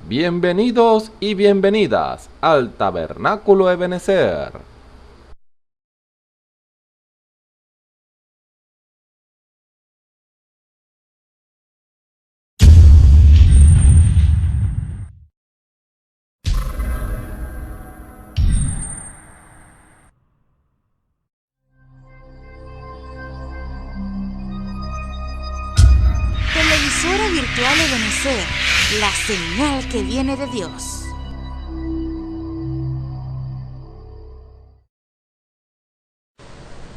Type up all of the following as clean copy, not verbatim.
Bienvenidos y bienvenidas al Tabernáculo Ebenezer. Televisora virtual Ebenezer, la señal que viene de Dios.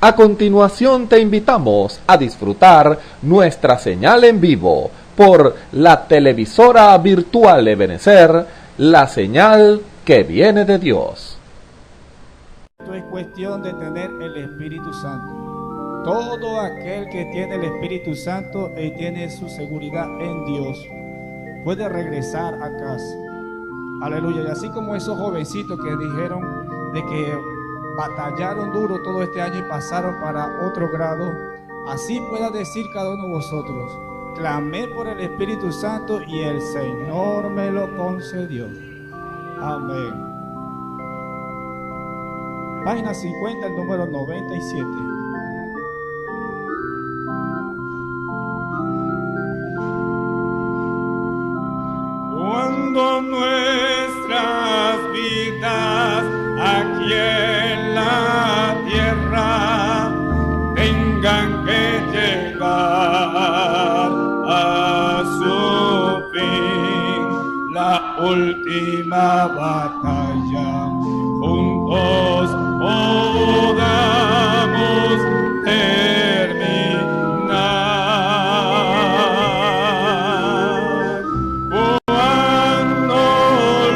A continuación te invitamos a disfrutar nuestra señal en vivo por la televisora virtual Ebenezer, la señal que viene de Dios. Esto es cuestión de tener el Espíritu Santo. Todo aquel que tiene el Espíritu Santo y tiene su seguridad en Dios puede regresar a casa. Aleluya. Y así como esos jovencitos que dijeron de que batallaron duro todo este año y pasaron para otro grado, así pueda decir cada uno de vosotros: clamé por el Espíritu Santo y el Señor me lo concedió. Amén. Página 50, el número 97. Cuando nuestras vidas aquí en la tierra tengan que llegar a su fin, la última batalla, juntos podamos terminar. Cuando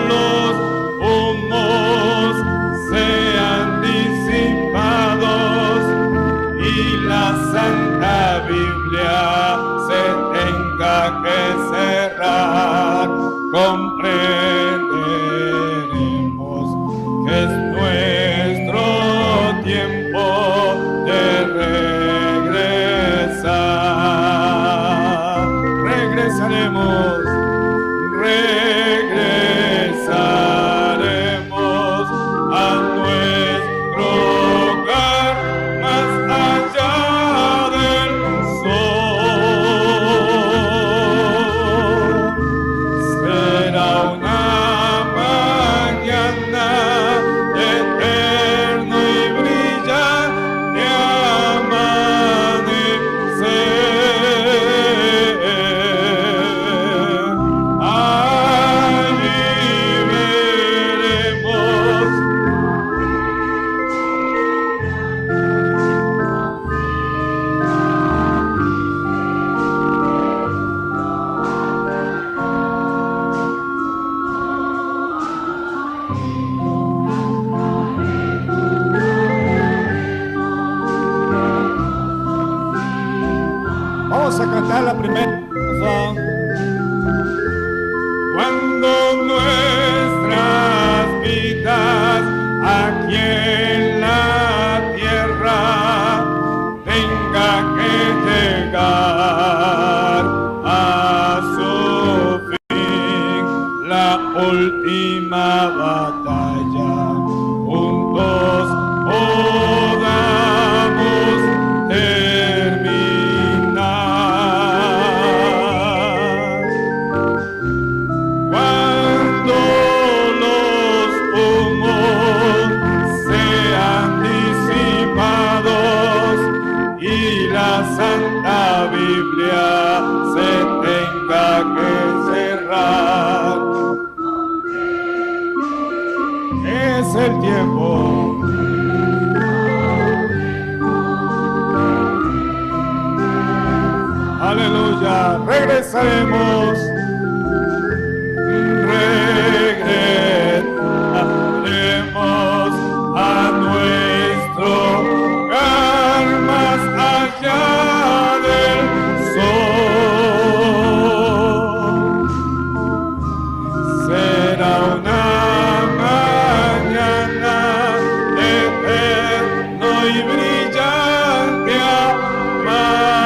los humos sean disipados y la Santa Biblia se tenga que cerrar, comprenderemos que es nuestro tiempo de regresar. Regresaremos a nuestro hogar más allá del sol. Será una mañana eterno y brillante amanecer. Allí veremos Vamos a cantar la primera. cuando nuestras vidas aquí en la tierra tengan que llegar a su fin, la última batalla, juntos podamos terminar. Cuando los humos sean disipados y la Santa Biblia se tenga que cerrar, es el tiempo. Aleluya. Regresaremos a nuestro hogar más allá del sol. Será una mañana eterno y brillante amanecer.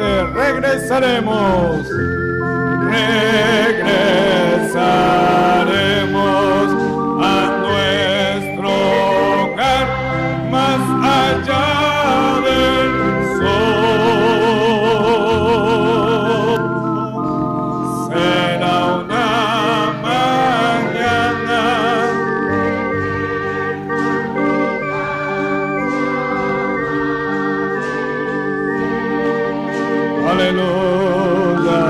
breve regresaremos. Regresaremos a nuestro hogar más allá del sol. Será una mañana aleluya.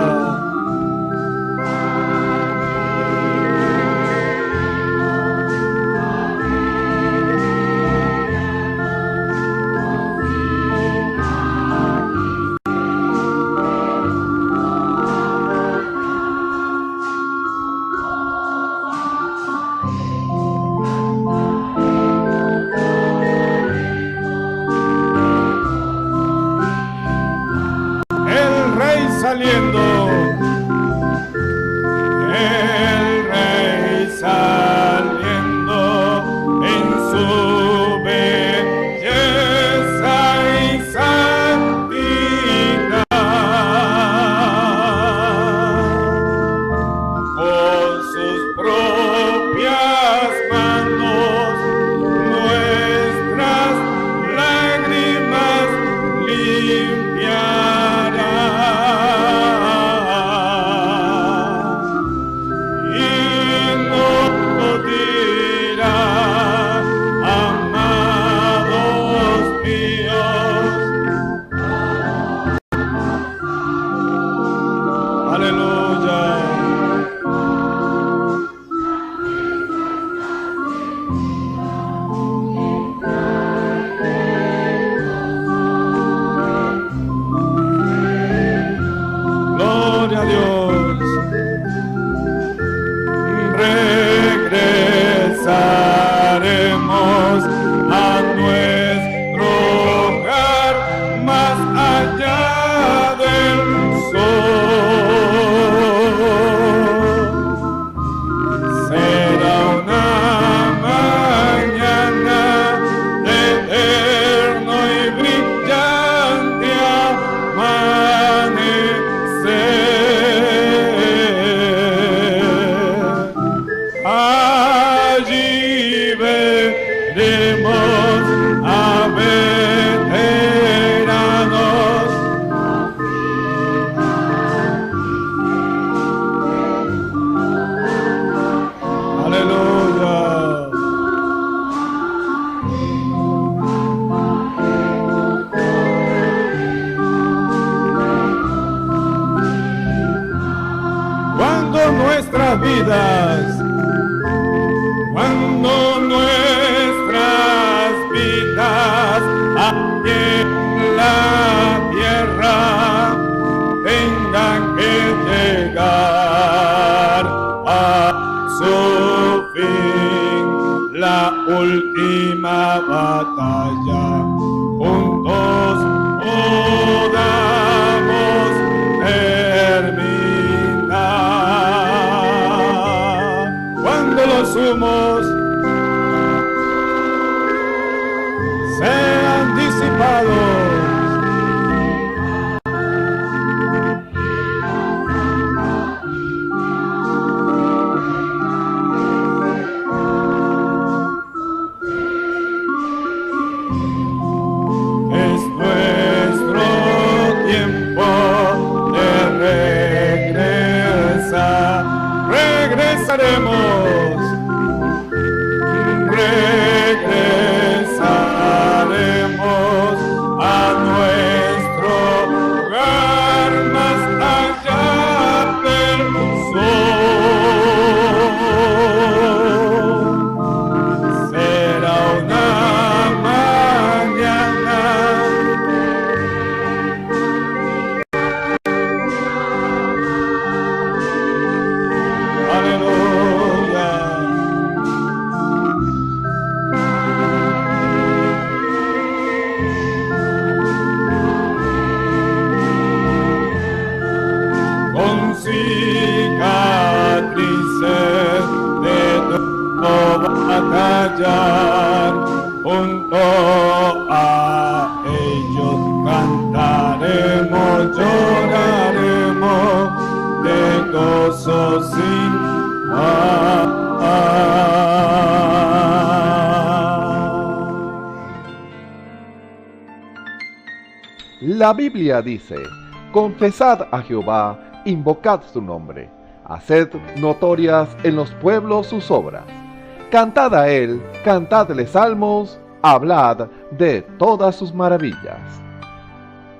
Saliendo, el rey saliendo en su belleza y santidad, con sus propias manos nuestras lágrimas limpiará. Regresaremos a nuestro hogar más allá del sol. Será una mañana de eterno y brillante amanecer. Allí veremos a veteranos aleluya. Cuando nuestras vidas aquí en la tierra tengan que llegar a su fin, la última batalla, juntos podamos terminar. Cuando los humos sean disipados, es nuestro tiempo de regresar. Regresaremos, regresaremos a nuestro hogar más allá del sol. Será una mañana aleluya. Con cicatrices de todo batallar, junto a ellos cantaremos yo sin par. La Biblia dice: confesad a Jehová, invocad su nombre, haced notorias en los pueblos sus obras. Cantad a él, cantadle salmos, hablad de todas sus maravillas.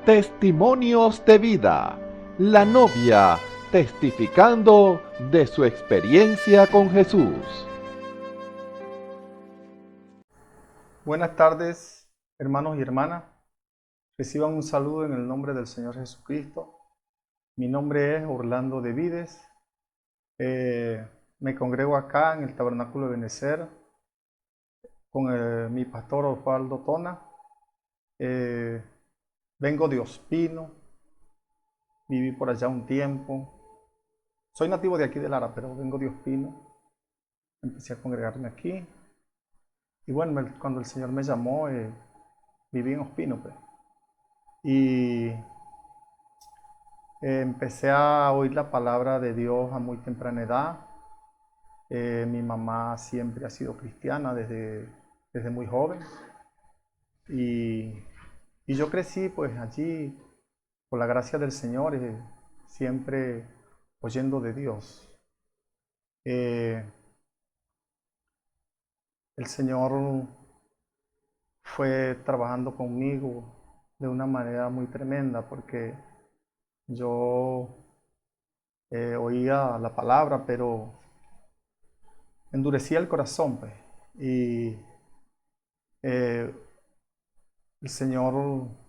Testimonios de vida. La novia testificando de su experiencia con Jesús. Buenas tardes, hermanos y hermanas. Reciban un saludo en el nombre del Señor Jesucristo. Mi nombre es Orlando de Vides. Me congrego acá en el Tabernáculo de Benecer con mi pastor Osvaldo Tona. Vengo de Ospino, viví por allá un tiempo. Soy nativo de aquí de Lara, pero vengo de Ospino. Empecé a congregarme aquí. Y bueno, cuando el Señor me llamó, viví en Ospino, pues. Y empecé a oír la palabra de Dios a muy temprana edad. Mi mamá siempre ha sido cristiana desde muy joven. Y yo crecí pues allí, por la gracia del Señor, siempre oyendo de Dios. El Señor fue trabajando conmigo de una manera muy tremenda, porque yo oía la palabra, pero endurecía el corazón, pues. Y el Señor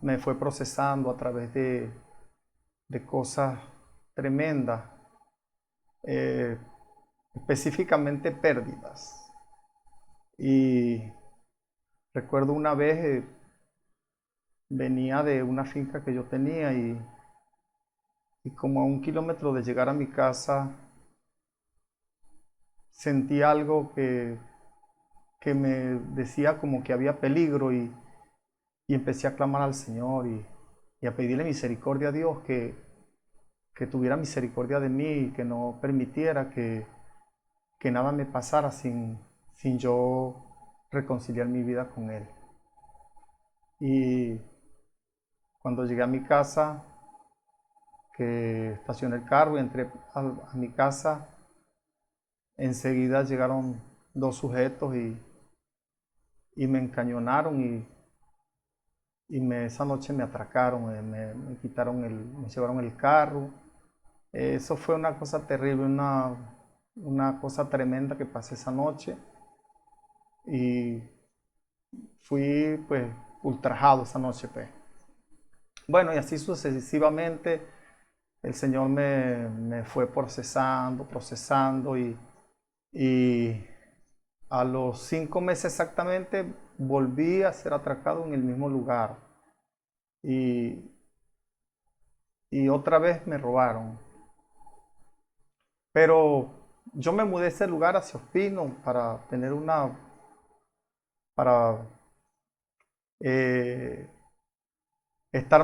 me fue procesando a través de cosas tremendas, específicamente pérdidas. Y recuerdo una vez, venía de una finca que yo tenía y como a 1 kilómetro de llegar a mi casa sentí algo que me decía como que había peligro, y empecé a clamar al Señor y a pedirle misericordia a Dios, que tuviera misericordia de mí y que no permitiera que nada me pasara sin yo reconciliar mi vida con Él. Y cuando llegué a mi casa, que estacioné el carro y entré a mi casa, enseguida llegaron 2 sujetos y me encañonaron y esa noche me atracaron, me quitaron me llevaron el carro. Eso fue una cosa terrible, una cosa tremenda que pasé esa noche, y fui pues ultrajado esa noche, pues. Bueno, y así sucesivamente el Señor me fue procesando y a los 5 meses exactamente volví a ser atracado en el mismo lugar y otra vez me robaron. Pero yo me mudé a ese lugar hacia Ospino para tener estar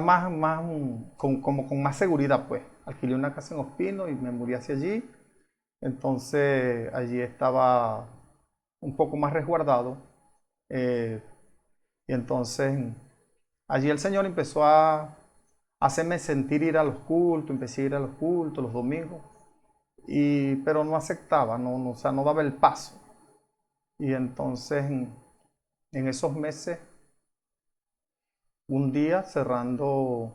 con más seguridad, pues. Alquilé una casa en Ospino y me mudé hacia allí. Entonces allí estaba un poco más resguardado. Y entonces allí el Señor empezó a hacerme sentir ir a los cultos. Empecé a ir a los cultos los domingos. Pero no aceptaba, o sea, no daba el paso. Y entonces en esos meses, un día cerrando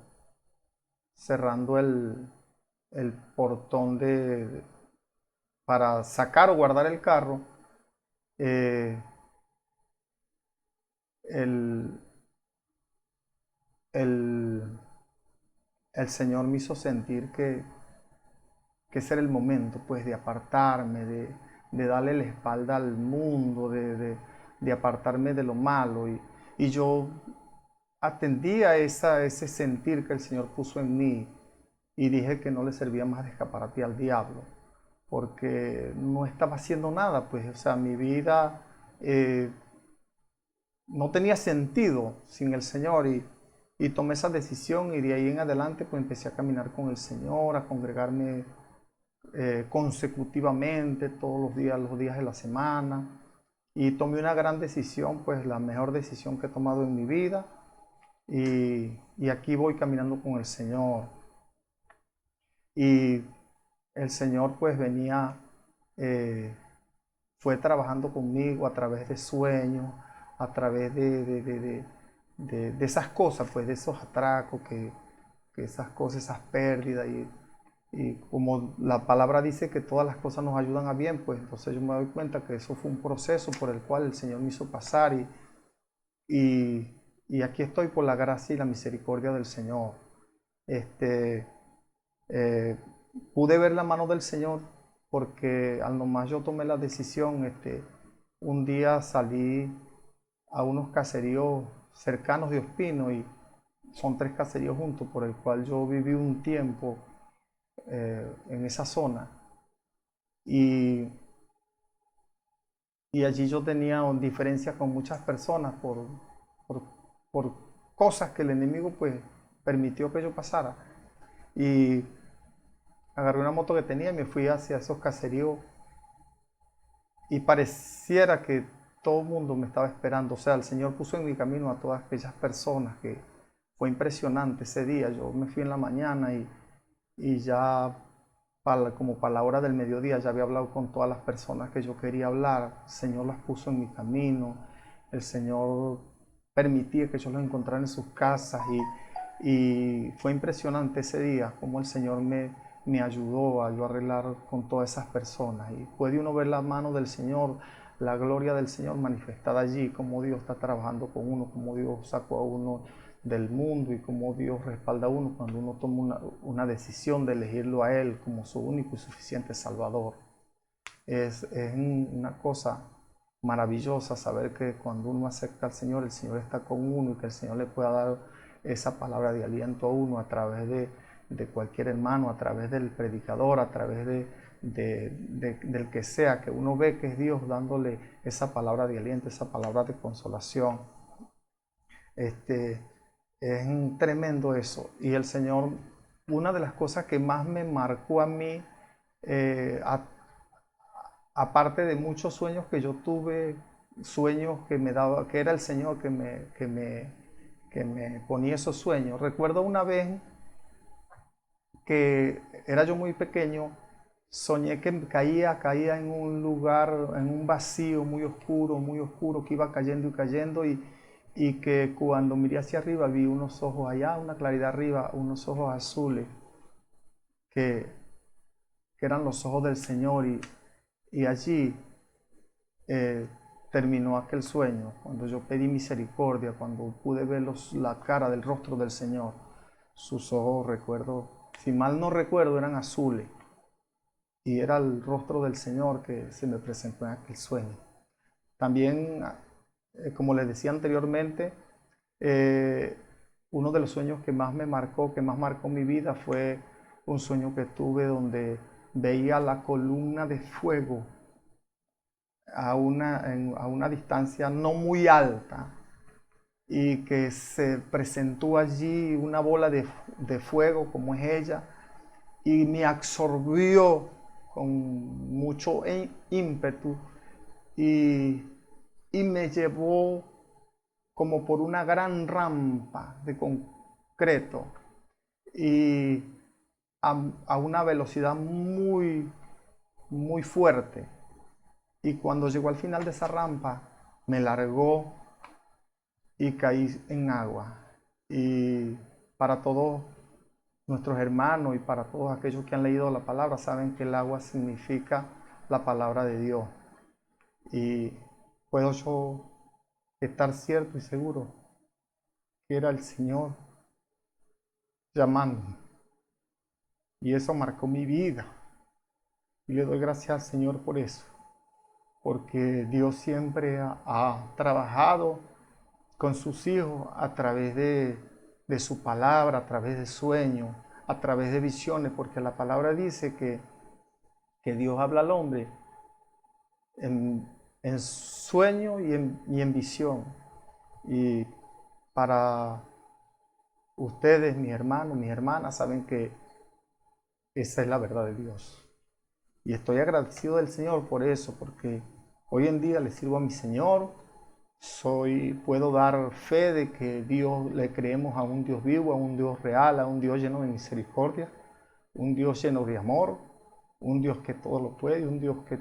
el portón para sacar o guardar el carro, el Señor me hizo sentir que ese era el momento, pues, de apartarme, de darle la espalda al mundo, de apartarme de lo malo. Y yo atendí a ese sentir que el Señor puso en mí y dije que no le servía más de escaparate al diablo, porque no estaba haciendo nada, pues, o sea, mi vida no tenía sentido sin el Señor, y tomé esa decisión, y de ahí en adelante pues empecé a caminar con el Señor, a congregarme consecutivamente todos los días de la semana. Y tomé una gran decisión, pues la mejor decisión que he tomado en mi vida. Y aquí voy caminando con el Señor. Y el Señor pues venía, fue trabajando conmigo a través de sueños, a través de esas cosas, pues de esos atracos, que esas cosas, esas pérdidas. Y como la palabra dice que todas las cosas nos ayudan a bien, pues entonces yo me doy cuenta que eso fue un proceso por el cual el Señor me hizo pasar. Y aquí estoy por la gracia y la misericordia del Señor. Este, eh, Pude ver la mano del Señor porque al nomás yo tomé la decisión, un día salí a unos caseríos cercanos de Ospino, y son 3 caseríos juntos por el cual yo viví un tiempo en esa zona. Y, y allí yo tenía diferencias con muchas personas por, por cosas que el enemigo pues permitió que yo pasara. Y agarré una moto que tenía y me fui hacia esos caseríos, y pareciera que todo el mundo me estaba esperando. O sea, el Señor puso en mi camino a todas aquellas personas, que fue impresionante ese día. Yo me fui en la mañana y ya como para la hora del mediodía ya había hablado con todas las personas que yo quería hablar. El Señor las puso en mi camino. El Señor permitía que yo los encontrara en sus casas, y fue impresionante ese día como el Señor me ayudó a yo arreglar con todas esas personas. Y puede uno ver la mano del Señor, la gloria del Señor manifestada allí, como Dios está trabajando con uno, como Dios sacó a uno del mundo, y como Dios respalda a uno cuando uno toma una decisión de elegirlo a Él como su único y suficiente Salvador. Es una cosa maravillosa saber que cuando uno acepta al Señor, el Señor está con uno, y que el Señor le pueda dar esa palabra de aliento a uno a través de cualquier hermano, a través del predicador, a través del que sea, que uno ve que es Dios dándole esa palabra de aliento, esa palabra de consolación. Es tremendo eso. Y el Señor, una de las cosas que más me marcó a mí, aparte de muchos sueños que yo tuve, sueños que me daba, que era el Señor que me ponía esos sueños. Recuerdo una vez que era yo muy pequeño, soñé que caía en un lugar, en un vacío muy oscuro, que iba cayendo y cayendo, y que cuando miré hacia arriba vi unos ojos allá, una claridad arriba, unos ojos azules, que eran los ojos del Señor, y allí terminó aquel sueño, cuando yo pedí misericordia, cuando pude ver la cara del rostro del Señor. Sus ojos, recuerdo, si mal no recuerdo, eran azules, y era el rostro del Señor que se me presentó en aquel sueño. También, como les decía anteriormente, uno de los sueños que más me marcó, que más marcó mi vida, fue un sueño que tuve donde veía la columna de fuego a una distancia no muy alta, y que se presentó allí una bola de fuego como es ella, y me absorbió con mucho ímpetu, y me llevó como por una gran rampa de concreto, y a una velocidad muy, muy fuerte. Y cuando llegó al final de esa rampa, me largó y caí en agua. Y para todos nuestros hermanos y para todos aquellos que han leído la palabra, saben que el agua significa la palabra de Dios. Y puedo yo estar cierto y seguro que era el Señor llamándome. Y eso marcó mi vida. Y le doy gracias al Señor por eso. Porque Dios siempre ha trabajado con sus hijos a través de su palabra, a través de sueños, a través de visiones, porque la palabra dice que Dios habla al hombre en sueño y en visión. Y para ustedes, mis hermanos, mis hermanas, saben que esa es la verdad de Dios. Y estoy agradecido del Señor por eso, porque hoy en día le sirvo a mi Señor. Puedo dar fe de que le creemos a un Dios vivo, a un Dios real, a un Dios lleno de misericordia, un Dios lleno de amor, un Dios que todo lo puede, un Dios que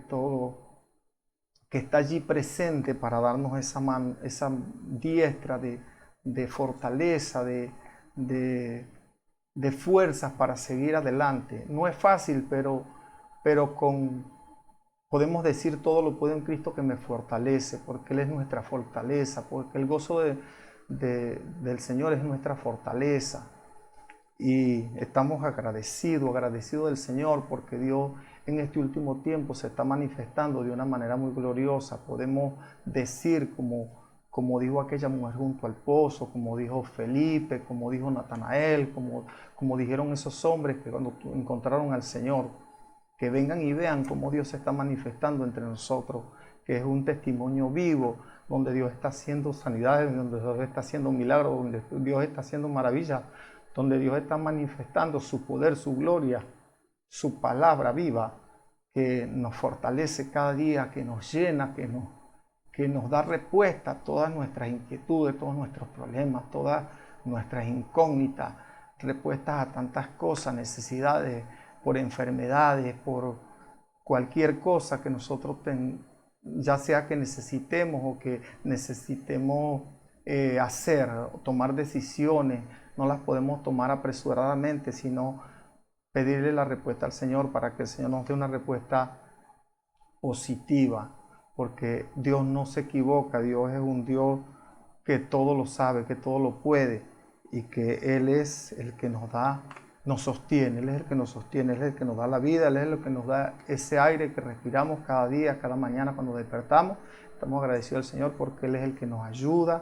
está allí presente para darnos esa diestra de fortaleza, de fuerzas para seguir adelante. No es fácil, pero podemos decir todo lo puedo en Cristo que me fortalece, porque Él es nuestra fortaleza, porque el gozo del Señor es nuestra fortaleza. Y estamos agradecidos del Señor, porque Dios en este último tiempo se está manifestando de una manera muy gloriosa. Podemos decir como dijo aquella mujer junto al pozo, como dijo Felipe, como dijo Natanael, como dijeron esos hombres que cuando encontraron al Señor, que vengan y vean cómo Dios se está manifestando entre nosotros, que es un testimonio vivo, donde Dios está haciendo sanidades, donde Dios está haciendo milagros, donde Dios está haciendo maravillas, donde Dios está manifestando su poder, su gloria, su palabra viva, que nos fortalece cada día, que nos llena, que nos da respuesta a todas nuestras inquietudes, todos nuestros problemas, todas nuestras incógnitas, respuestas a tantas cosas, necesidades, por enfermedades, por cualquier cosa que nosotros ya sea que necesitemos o que necesitemos hacer, tomar decisiones, no las podemos tomar apresuradamente, sino pedirle la respuesta al Señor para que el Señor nos dé una respuesta positiva, porque Dios no se equivoca, Dios es un Dios que todo lo sabe, que todo lo puede, y que Él es el que nos sostiene, Él es el que nos sostiene, Él es el que nos da la vida, Él es el que nos da ese aire que respiramos cada día, cada mañana cuando despertamos. Estamos agradecidos al Señor porque Él es el que nos ayuda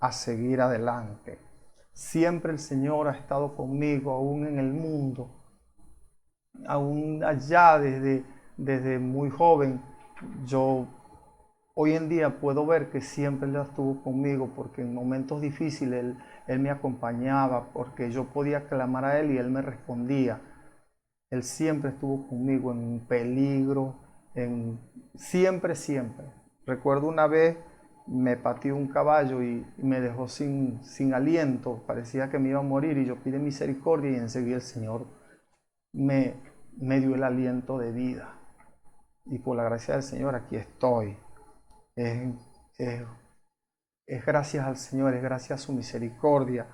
a seguir adelante. Siempre el Señor ha estado conmigo, aún en el mundo, aún allá desde muy joven. Yo hoy en día puedo ver que siempre Él estuvo conmigo, porque en momentos difíciles Él me acompañaba, porque yo podía clamar a Él y Él me respondía. Él siempre estuvo conmigo en peligro, siempre. Recuerdo una vez me pateó un caballo y me dejó sin aliento, parecía que me iba a morir, y yo pedí misericordia y enseguida el Señor me dio el aliento de vida. Y por la gracia del Señor aquí estoy. Es gracias al Señor, es gracias a su misericordia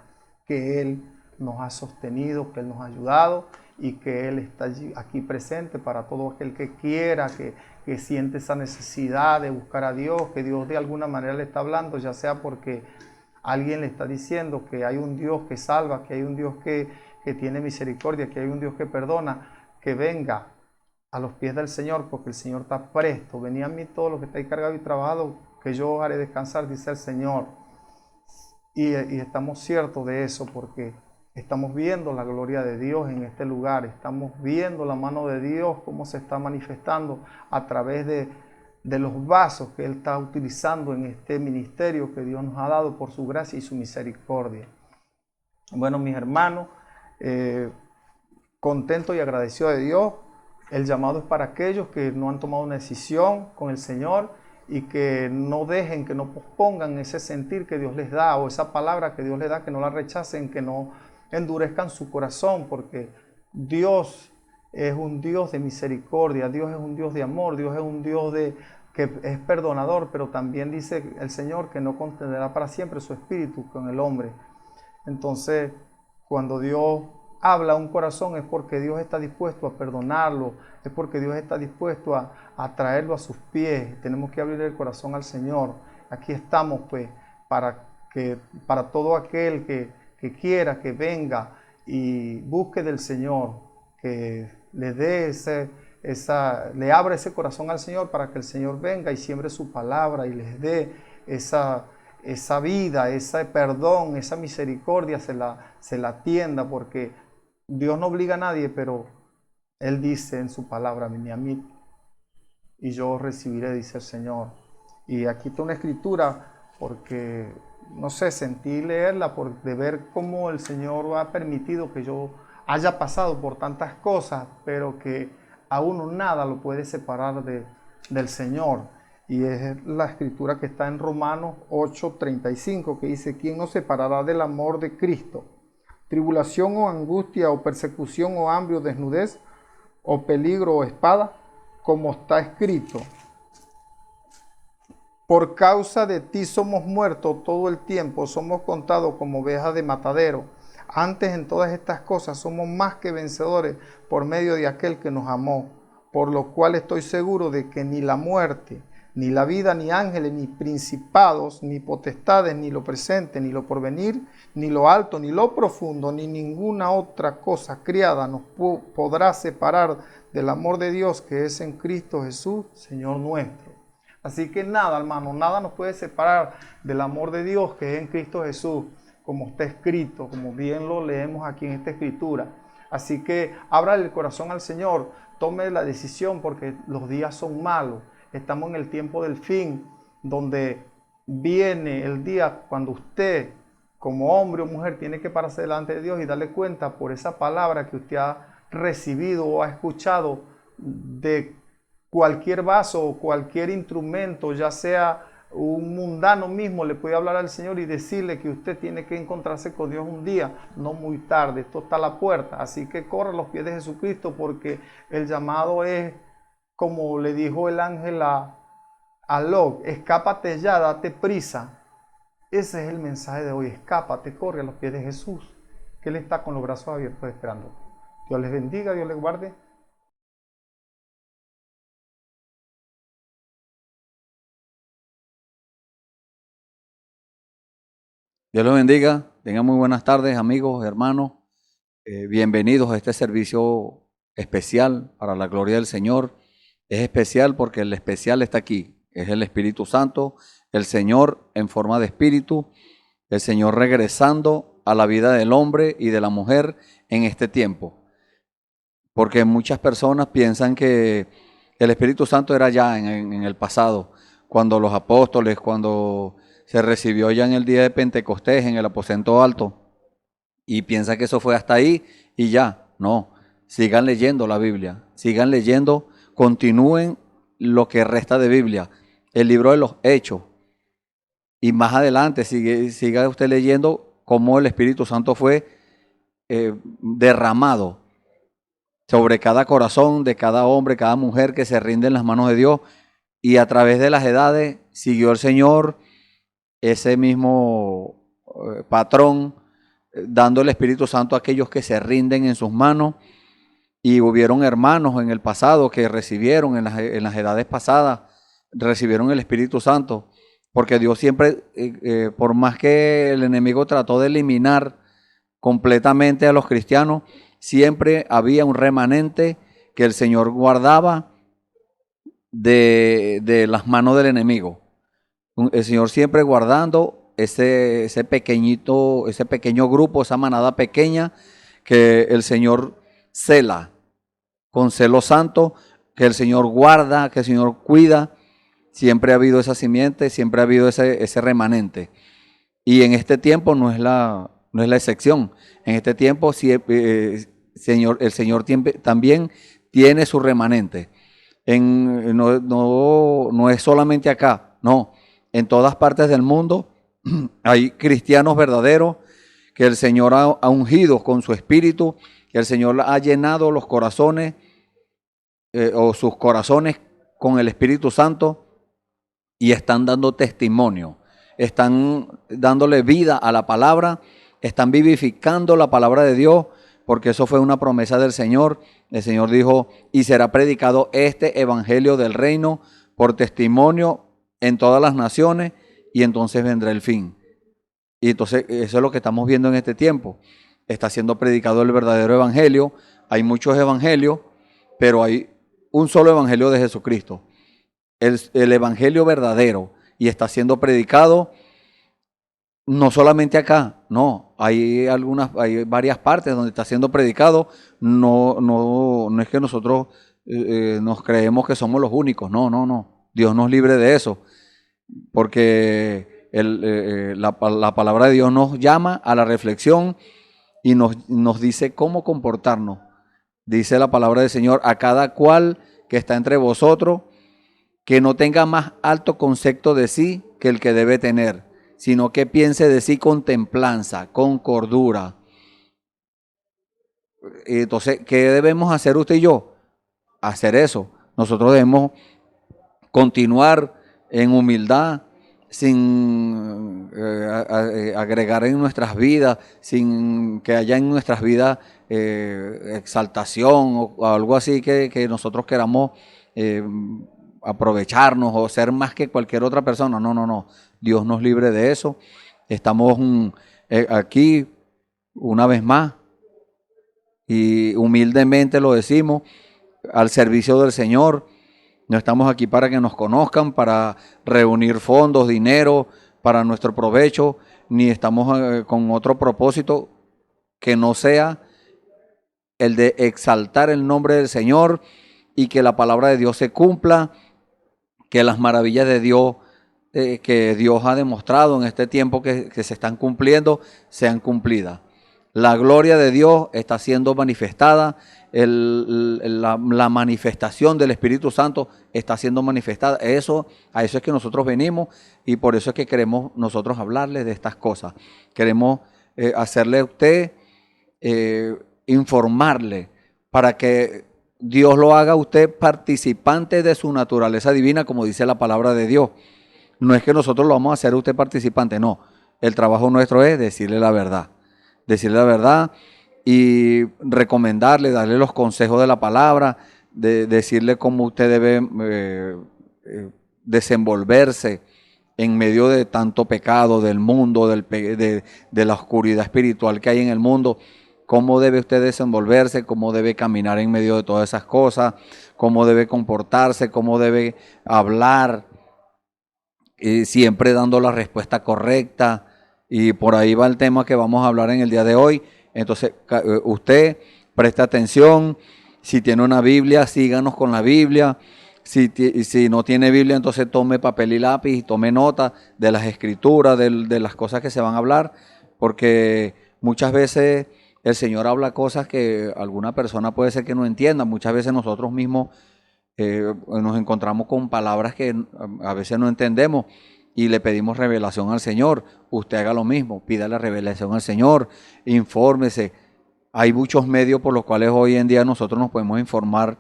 que Él nos ha sostenido, que Él nos ha ayudado y que Él está aquí presente para todo aquel que quiera, que siente esa necesidad de buscar a Dios, que Dios de alguna manera le está hablando, ya sea porque alguien le está diciendo que hay un Dios que salva, que hay un Dios que tiene misericordia, que hay un Dios que perdona, que venga a los pies del Señor, porque el Señor está presto. Venid a mí todos los que estáis cargados y trabajados, que yo os haré descansar, dice el Señor. Y estamos ciertos de eso, porque estamos viendo la gloria de Dios en este lugar, estamos viendo la mano de Dios, cómo se está manifestando a través de los vasos que Él está utilizando en este ministerio que Dios nos ha dado por su gracia y su misericordia. Bueno, mis hermanos, contento y agradecido de Dios. El llamado es para aquellos que no han tomado una decisión con el Señor y que no dejen, que no pospongan ese sentir que Dios les da, o esa palabra que Dios les da, que no la rechacen, que no endurezcan su corazón, porque Dios es un Dios de misericordia, Dios es un Dios de amor, Dios es un Dios que es perdonador, pero también dice el Señor que no contenderá para siempre su espíritu con el hombre. Entonces, cuando Dios habla a un corazón es porque Dios está dispuesto a perdonarlo, es porque Dios está dispuesto a traerlo a sus pies. Tenemos que abrir el corazón al Señor. Aquí estamos pues para todo aquel que quiera que venga y busque del Señor, que le dé le abra ese corazón al Señor para que el Señor venga y siembre su palabra y les dé esa vida, ese perdón, esa misericordia, se la atienda, porque Dios no obliga a nadie, pero Él dice en su palabra, venid a mí y yo recibiré, dice el Señor. Y aquí está una escritura, porque, no sé, sentí leerla de ver cómo el Señor ha permitido que yo haya pasado por tantas cosas, pero que a uno nada lo puede separar del Señor. Y es la escritura que está en Romanos 8:35, que dice: ¿quién nos separará del amor de Cristo? ¿Tribulación o angustia o persecución o hambre o desnudez o peligro o espada? Como está escrito: por causa de ti somos muertos todo el tiempo, somos contados como ovejas de matadero. Antes en todas estas cosas somos más que vencedores por medio de aquel que nos amó, por lo cual estoy seguro de que ni la muerte, ni la vida, ni ángeles, ni principados, ni potestades, ni lo presente, ni lo porvenir, ni lo alto, ni lo profundo, ni ninguna otra cosa criada nos podrá separar del amor de Dios que es en Cristo Jesús, Señor nuestro. Así que nada, hermano, nada nos puede separar del amor de Dios que es en Cristo Jesús, como está escrito, como bien lo leemos aquí en esta escritura. Así que abra el corazón al Señor, tome la decisión porque los días son malos. Estamos en el tiempo del fin, donde viene el día cuando usted, como hombre o mujer, tiene que pararse delante de Dios y darle cuenta por esa palabra que usted ha recibido o ha escuchado de cualquier vaso o cualquier instrumento, ya sea un mundano mismo, le puede hablar al Señor y decirle que usted tiene que encontrarse con Dios un día, no muy tarde. Esto está a la puerta, así que corra a los pies de Jesucristo, porque el llamado es, como le dijo el ángel a Lot: escápate ya, date prisa. Ese es el mensaje de hoy: escápate, corre a los pies de Jesús, que Él está con los brazos abiertos esperando. Dios les bendiga, Dios les guarde. Dios los bendiga. Tengan muy buenas tardes, amigos, hermanos. Bienvenidos a este servicio especial para la gloria del Señor. Es especial porque el especial está aquí. Es el Espíritu Santo, el Señor en forma de Espíritu, el Señor regresando a la vida del hombre y de la mujer en este tiempo. Porque muchas personas piensan que el Espíritu Santo era ya en el pasado, cuando los apóstoles, cuando se recibió ya en el día de Pentecostés, en el aposento alto, y piensa que eso fue hasta ahí y ya. No, sigan leyendo la Biblia, sigan leyendo, continúen lo que resta de Biblia, el libro de los Hechos, y más adelante siga usted leyendo cómo el Espíritu Santo fue derramado sobre cada corazón de cada hombre, cada mujer que se rinde en las manos de Dios, y a través de las edades siguió el Señor ese mismo patrón, dando el Espíritu Santo a aquellos que se rinden en sus manos. Y hubieron hermanos en el pasado que recibieron, en las edades pasadas, recibieron el Espíritu Santo, porque Dios siempre, por más que el enemigo trató de eliminar completamente a los cristianos, siempre había un remanente que el Señor guardaba de las manos del enemigo. El Señor siempre guardando ese pequeño grupo, esa manada pequeña que el Señor cela con celo santo, que el Señor guarda, que el Señor cuida. Siempre ha habido esa simiente, siempre ha habido ese remanente. Y en este tiempo no es la excepción. En este tiempo el Señor también tiene su remanente. No es solamente acá, no. En todas partes del mundo hay cristianos verdaderos que el Señor ha ungido con su espíritu, que el Señor ha llenado los corazones o sus corazones con el Espíritu Santo, y están dando testimonio, están dándole vida a la palabra, están vivificando la palabra de Dios, porque eso fue una promesa del Señor. El Señor dijo: y será predicado este evangelio del reino por testimonio en todas las naciones, y entonces vendrá el fin. Y entonces eso es lo que estamos viendo en este tiempo. Está siendo predicado el verdadero evangelio. Hay muchos evangelios, pero hay un solo evangelio de Jesucristo, el evangelio verdadero, y está siendo predicado no solamente acá, no, hay varias partes donde está siendo predicado. No es que nosotros nos creemos que somos los únicos, no. Dios nos libre de eso, porque la palabra de Dios nos llama a la reflexión y nos dice cómo comportarnos Dice la palabra del Señor, a cada cual que está entre vosotros, que no tenga más alto concepto de sí que el que debe tener, sino que piense de sí con templanza, con cordura. Entonces, ¿qué debemos hacer usted y yo? Hacer eso. Nosotros debemos continuar en humildad, sin agregar en nuestras vidas, sin que haya en nuestras vidas exaltación o algo así que nosotros queramos aprovecharnos o ser más que cualquier otra persona. No, no, no. Dios nos libre de eso. Estamos aquí una vez más y humildemente lo decimos, al servicio del Señor. No estamos aquí para que nos conozcan, para reunir fondos, dinero, para nuestro provecho, ni estamos con otro propósito que no sea el de exaltar el nombre del Señor y que la palabra de Dios se cumpla, que las maravillas de Dios que Dios ha demostrado en este tiempo que se están cumpliendo, sean cumplidas. La gloria de Dios está siendo manifestada, la manifestación del Espíritu Santo está siendo manifestada. A eso es que nosotros venimos y por eso es que queremos nosotros hablarle de estas cosas. Queremos hacerle a usted, informarle para que Dios lo haga a usted participante de su naturaleza divina, como dice la palabra de Dios. No es que nosotros lo vamos a hacer a usted participante, no. El trabajo nuestro es decirle la verdad. Decirle la verdad y recomendarle, darle los consejos de la palabra, decirle cómo usted debe desenvolverse en medio de tanto pecado del mundo, de la oscuridad espiritual que hay en el mundo. Cómo debe usted desenvolverse, cómo debe caminar en medio de todas esas cosas, cómo debe comportarse, cómo debe hablar, siempre dando la respuesta correcta. Y por ahí va el tema que vamos a hablar en el día de hoy. Entonces, usted preste atención. Si tiene una Biblia, síganos con la Biblia. Si no tiene Biblia, entonces tome papel y lápiz y tome nota de las escrituras, de las cosas que se van a hablar. Porque muchas veces el Señor habla cosas que alguna persona puede ser que no entienda. Muchas veces nosotros mismos nos encontramos con palabras que a veces no entendemos. Y le pedimos revelación al Señor. Usted haga lo mismo, pídale revelación al Señor, infórmese. Hay muchos medios por los cuales hoy en día nosotros nos podemos informar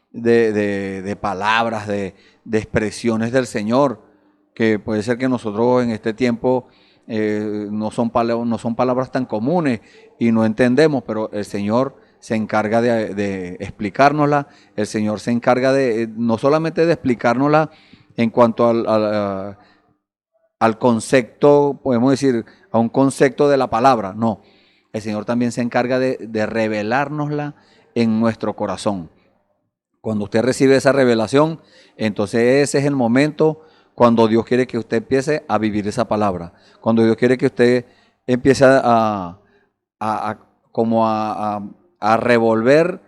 de palabras, de expresiones del Señor, que puede ser que nosotros en este tiempo no son palabras tan comunes y no entendemos, pero el Señor se encarga de explicárnosla. El Señor se encarga no solamente de explicárnosla en cuanto al concepto, podemos decir, a un concepto de la palabra. No, el Señor también se encarga de revelárnosla en nuestro corazón. Cuando usted recibe esa revelación, entonces ese es el momento cuando Dios quiere que usted empiece a vivir esa palabra. Cuando Dios quiere que usted empiece a revolver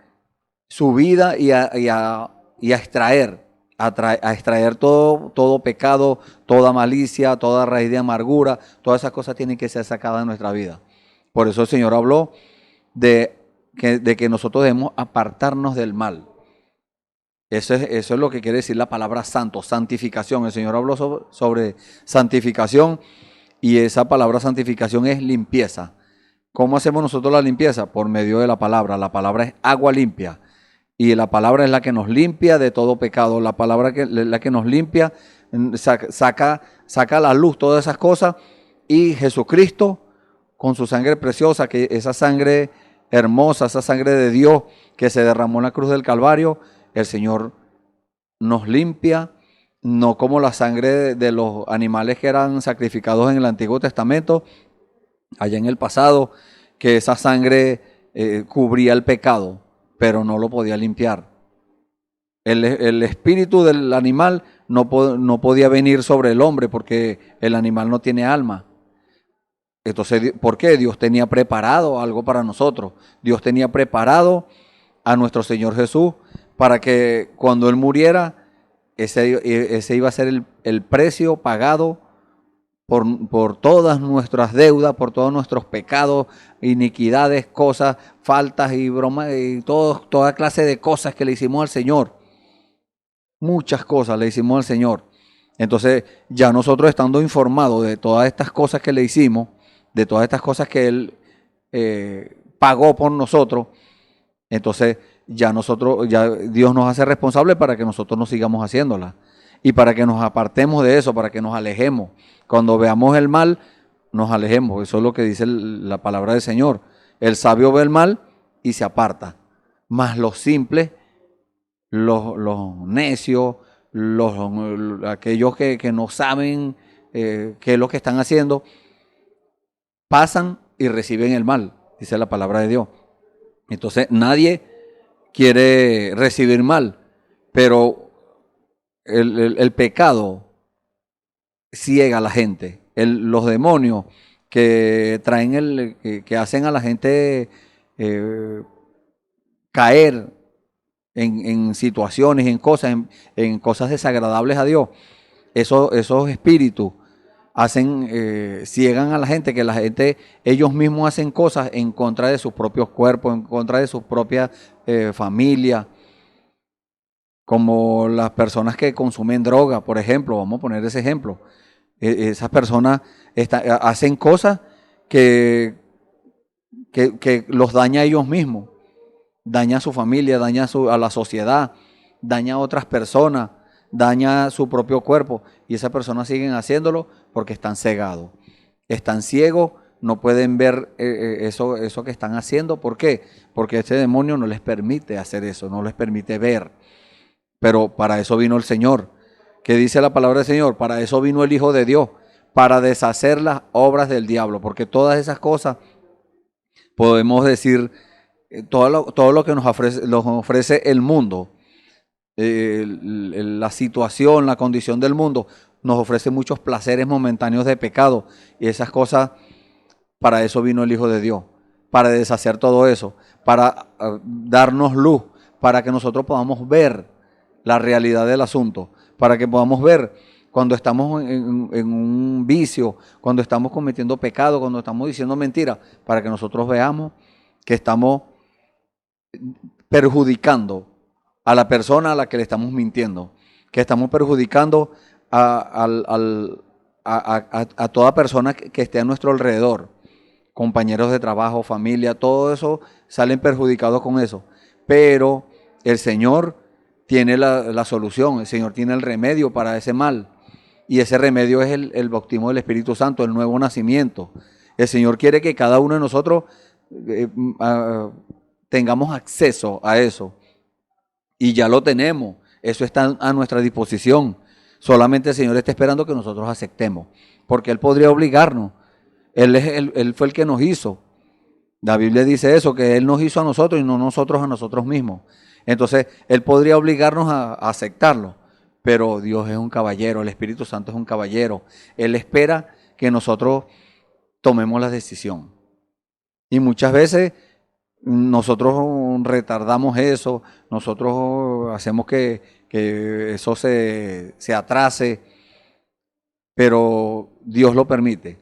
su vida y a extraer. A extraer todo pecado, toda malicia, toda raíz de amargura, todas esas cosas tienen que ser sacadas de nuestra vida. Por eso el Señor habló de que nosotros debemos apartarnos del mal. Eso es lo que quiere decir la palabra santo, santificación. El Señor habló sobre santificación y esa palabra santificación es limpieza. ¿Cómo hacemos nosotros la limpieza? Por medio de la palabra. La palabra es agua limpia. Y la palabra es la que nos limpia de todo pecado. La palabra es la que nos limpia, saca a la luz todas esas cosas. Y Jesucristo, con su sangre preciosa, que esa sangre hermosa, esa sangre de Dios que se derramó en la cruz del Calvario, el Señor nos limpia, no como la sangre de los animales que eran sacrificados en el Antiguo Testamento, allá en el pasado, que esa sangre cubría el pecado, pero no lo podía limpiar. El espíritu del animal no podía venir sobre el hombre porque el animal no tiene alma. Entonces, ¿por qué? Dios tenía preparado algo para nosotros. Dios tenía preparado a nuestro Señor Jesús para que cuando Él muriera, ese iba a ser el precio pagado por todas nuestras deudas, por todos nuestros pecados, iniquidades, cosas, faltas y bromas y toda clase de cosas que le hicimos al Señor. Muchas cosas le hicimos al Señor. Entonces, ya nosotros estando informados de todas estas cosas que le hicimos, de todas estas cosas que Él pagó por nosotros, entonces ya Dios nos hace responsable para que nosotros no sigamos haciéndolas y para que nos apartemos de eso, para que nos alejemos. Cuando veamos el mal, nos alejemos. Eso es lo que dice la palabra del Señor. El sabio ve el mal y se aparta. Mas los simples, los necios, aquellos que no saben qué es lo que están haciendo, pasan y reciben el mal, dice la palabra de Dios. Entonces nadie quiere recibir mal, pero el pecado ciega a la gente. Los demonios que traen que hacen a la gente caer en situaciones, en cosas desagradables a Dios, esos espíritus ciegan a la gente, que la gente, ellos mismos hacen cosas en contra de sus propios cuerpos, en contra de sus propias familias, como las personas que consumen droga, por ejemplo, vamos a poner ese ejemplo. Esas personas hacen cosas que los daña a ellos mismos, daña a su familia, daña a la sociedad, daña a otras personas, daña a su propio cuerpo, y esas personas siguen haciéndolo porque están cegados, están ciegos, no pueden ver eso que están haciendo. ¿Por qué? Porque este demonio no les permite hacer eso, no les permite ver. Pero para eso vino el Señor. ¿Qué dice la palabra del Señor? Para eso vino el Hijo de Dios, para deshacer las obras del diablo, porque todas esas cosas, podemos decir, todo lo que nos ofrece el mundo, la situación, la condición del mundo, nos ofrece muchos placeres momentáneos de pecado, y esas cosas, para eso vino el Hijo de Dios, para deshacer todo eso, para darnos luz, para que nosotros podamos ver la realidad del asunto, para que podamos ver cuando estamos en un vicio, cuando estamos cometiendo pecado, cuando estamos diciendo mentiras, para que nosotros veamos que estamos perjudicando a la persona a la que le estamos mintiendo, que estamos perjudicando a toda persona que esté a nuestro alrededor, compañeros de trabajo, familia, todo eso salen perjudicados con eso. Pero el Señor tiene la solución, el Señor tiene el remedio para ese mal, y ese remedio es el bautismo del Espíritu Santo, el nuevo nacimiento. El Señor quiere que cada uno de nosotros tengamos acceso a eso, y ya lo tenemos, eso está a nuestra disposición. Solamente el Señor está esperando que nosotros aceptemos, porque Él podría obligarnos. Él fue el que nos hizo. La Biblia dice eso, que Él nos hizo a nosotros y no nosotros a nosotros mismos. Entonces, Él podría obligarnos a aceptarlo, pero Dios es un caballero, el Espíritu Santo es un caballero. Él espera que nosotros tomemos la decisión. Y muchas veces nosotros retardamos eso, nosotros hacemos que eso se atrase, pero Dios lo permite,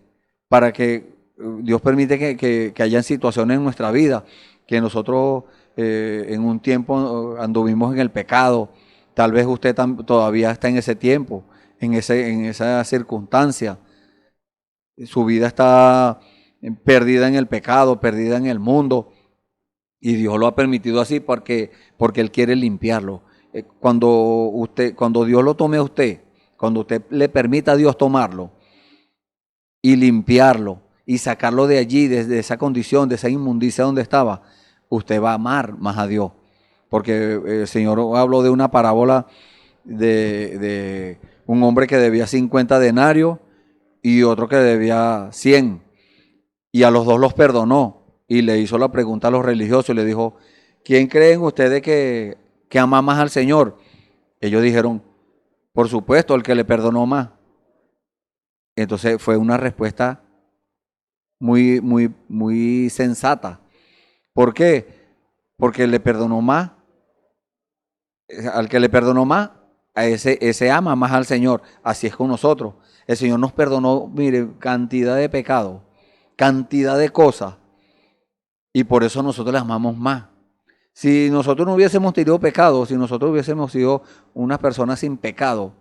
Dios permite que hayan situaciones en nuestra vida, que nosotros en un tiempo anduvimos en el pecado, tal vez usted todavía está en ese tiempo, en esa circunstancia, su vida está perdida en el pecado, perdida en el mundo, y Dios lo ha permitido así porque Él quiere limpiarlo. Cuando Dios lo tome a usted, cuando usted le permita a Dios tomarlo y limpiarlo y sacarlo de allí, desde esa condición, de esa inmundicia donde estaba, usted va a amar más a Dios. Porque el Señor habló de una parábola de un hombre que debía 50 denarios y otro que debía 100, y a los dos los perdonó. Y le hizo la pregunta a los religiosos y le dijo, ¿quién creen ustedes que ama más al Señor? Ellos dijeron, por supuesto, el que le perdonó más. Entonces fue una respuesta muy, muy, muy sensata. ¿Por qué? Porque le perdonó más. Al que le perdonó más, ese ama más al Señor. Así es con nosotros. El Señor nos perdonó, mire, cantidad de pecados, cantidad de cosas. Y por eso nosotros le amamos más. Si nosotros no hubiésemos tenido pecado, si nosotros hubiésemos sido unas personas sin pecado,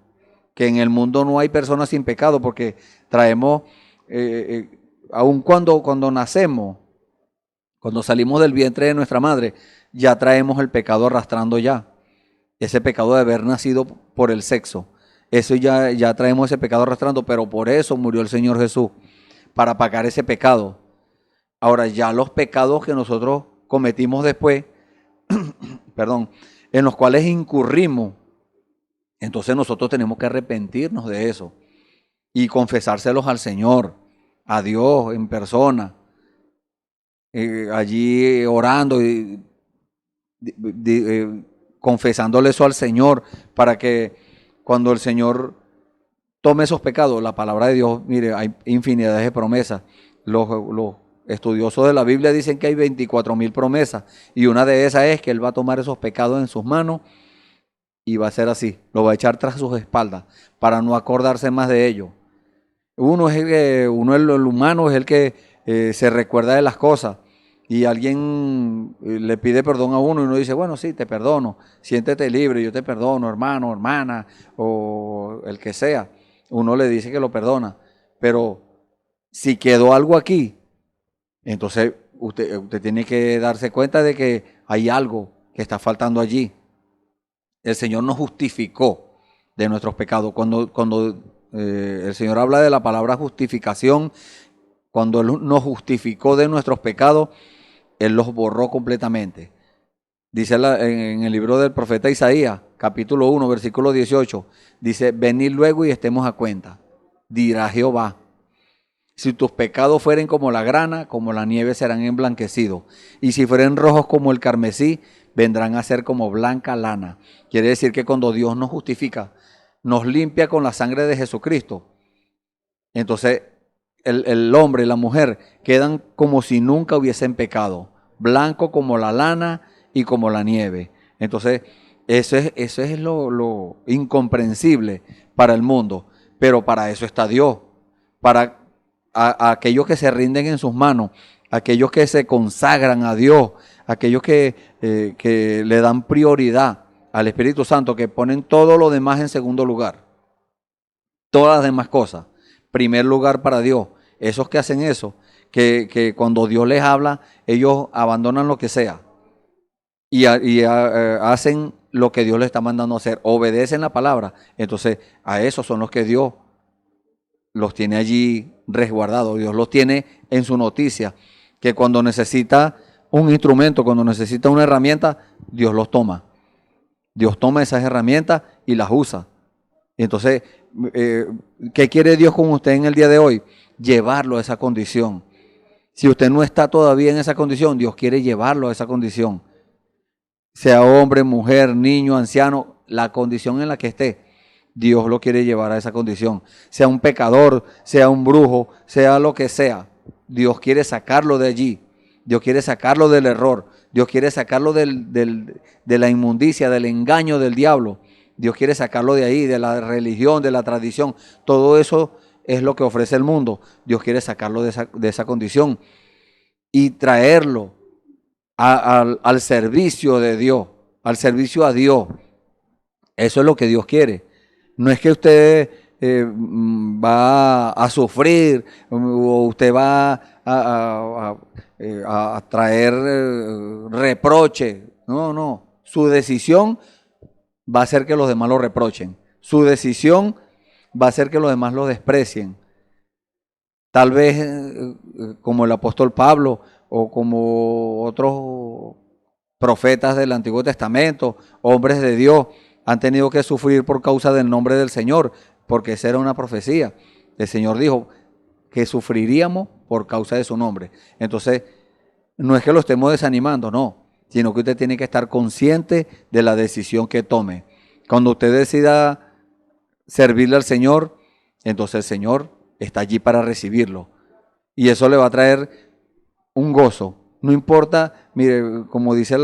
que en el mundo no hay personas sin pecado, porque traemos, aun cuando nacemos, cuando salimos del vientre de nuestra madre, ya traemos el pecado arrastrando ya. Ese pecado de haber nacido por el sexo. Eso ya traemos ese pecado arrastrando, pero por eso murió el Señor Jesús, para pagar ese pecado. Ahora, ya los pecados que nosotros cometimos después, perdón, en los cuales incurrimos, entonces nosotros tenemos que arrepentirnos de eso y confesárselos al Señor, a Dios en persona, allí orando y confesándole eso al Señor, para que cuando el Señor tome esos pecados, la palabra de Dios, mire, hay infinidades de promesas. Los estudiosos de la Biblia dicen que hay 24,000 promesas, y una de esas es que Él va a tomar esos pecados en sus manos y va a ser así, lo va a echar tras sus espaldas para no acordarse más de ello. El humano es el que se recuerda de las cosas, y alguien le pide perdón a uno y uno dice, bueno, sí, te perdono, siéntete libre, yo te perdono, hermano, hermana, o el que sea. Uno le dice que lo perdona, pero si quedó algo aquí, entonces usted tiene que darse cuenta de que hay algo que está faltando allí. El Señor nos justificó de nuestros pecados. Cuando el Señor habla de la palabra justificación, cuando Él nos justificó de nuestros pecados, Él los borró completamente. Dice en el libro del profeta Isaías, capítulo 1, versículo 18, dice, venid luego y estemos a cuenta, dirá Jehová. Si tus pecados fueren como la grana, como la nieve serán emblanquecidos. Y si fueren rojos como el carmesí, vendrán a ser como blanca lana. Quiere decir que cuando Dios nos justifica, nos limpia con la sangre de Jesucristo, entonces el hombre y la mujer quedan como si nunca hubiesen pecado, blanco como la lana y como la nieve. Entonces eso es lo incomprensible para el mundo, pero para eso está Dios, para a aquellos que se rinden en sus manos, aquellos que se consagran a Dios, aquellos que le dan prioridad al Espíritu Santo, que ponen todo lo demás en segundo lugar, todas las demás cosas, primer lugar para Dios. Esos que hacen eso, que cuando Dios les habla, ellos abandonan lo que sea y hacen lo que Dios les está mandando a hacer, obedecen la palabra. Entonces a esos son los que Dios los tiene allí resguardados. Dios los tiene en su noticia, que cuando necesita un instrumento, cuando necesita una herramienta, Dios los toma. Dios toma esas herramientas y las usa. Entonces, ¿qué quiere Dios con usted en el día de hoy? Llevarlo a esa condición. Si usted no está todavía en esa condición, Dios quiere llevarlo a esa condición. Sea hombre, mujer, niño, anciano, la condición en la que esté, Dios lo quiere llevar a esa condición. Sea un pecador, sea un brujo, sea lo que sea, Dios quiere sacarlo de allí. Dios quiere sacarlo del error. Dios quiere sacarlo de la inmundicia, del engaño del diablo. Dios quiere sacarlo de ahí, de la religión, de la tradición. Todo eso es lo que ofrece el mundo. Dios quiere sacarlo de esa condición y traerlo al servicio de Dios, al servicio a Dios. Eso es lo que Dios quiere. No es que usted va a sufrir o usted va a traer reproche. No. Su decisión va a hacer que los demás lo reprochen. Su decisión va a hacer que los demás lo desprecien. Tal vez como el apóstol Pablo o como otros profetas del Antiguo Testamento, hombres de Dios, han tenido que sufrir por causa del nombre del Señor, porque esa era una profecía. El Señor dijo que sufriríamos por causa de su nombre. Entonces, no es que lo estemos desanimando, no, sino que usted tiene que estar consciente de la decisión que tome. Cuando usted decida servirle al Señor, entonces el Señor está allí para recibirlo. Y eso le va a traer un gozo. No importa, mire, como dice en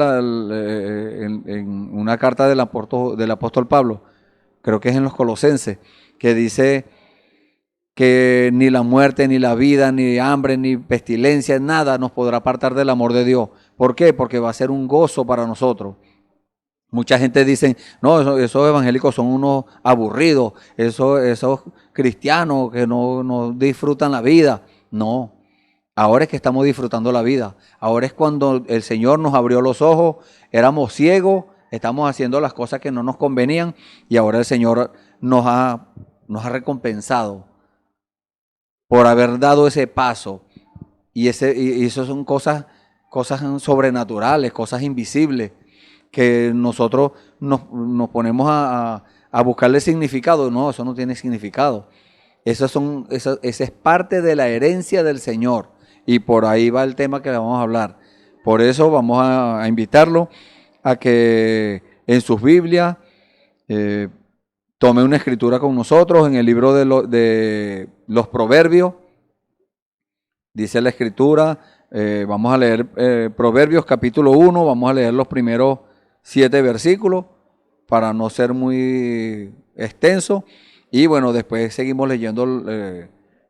una carta del apóstol Pablo, creo que es en los Colosenses, que dice que ni la muerte, ni la vida, ni hambre, ni pestilencia, nada nos podrá apartar del amor de Dios. ¿Por qué? Porque va a ser un gozo para nosotros. Mucha gente dice, no, esos evangélicos son unos aburridos, esos cristianos que no disfrutan la vida. No, ahora es que estamos disfrutando la vida. Ahora es cuando el Señor nos abrió los ojos, éramos ciegos, estamos haciendo las cosas que no nos convenían y ahora el Señor nos ha recompensado por haber dado ese paso. Y eso son cosas sobrenaturales, cosas invisibles, que nosotros nos ponemos a buscarle significado. No, eso no tiene significado. Esa es parte de la herencia del Señor. Y por ahí va el tema que le vamos a hablar. Por eso vamos a invitarlo a que en sus Biblias tome una escritura con nosotros en el libro de los Proverbios. Dice la escritura, vamos a leer Proverbios capítulo 1, vamos a leer los primeros 7 versículos para no ser muy extenso. Y bueno, después seguimos leyendo,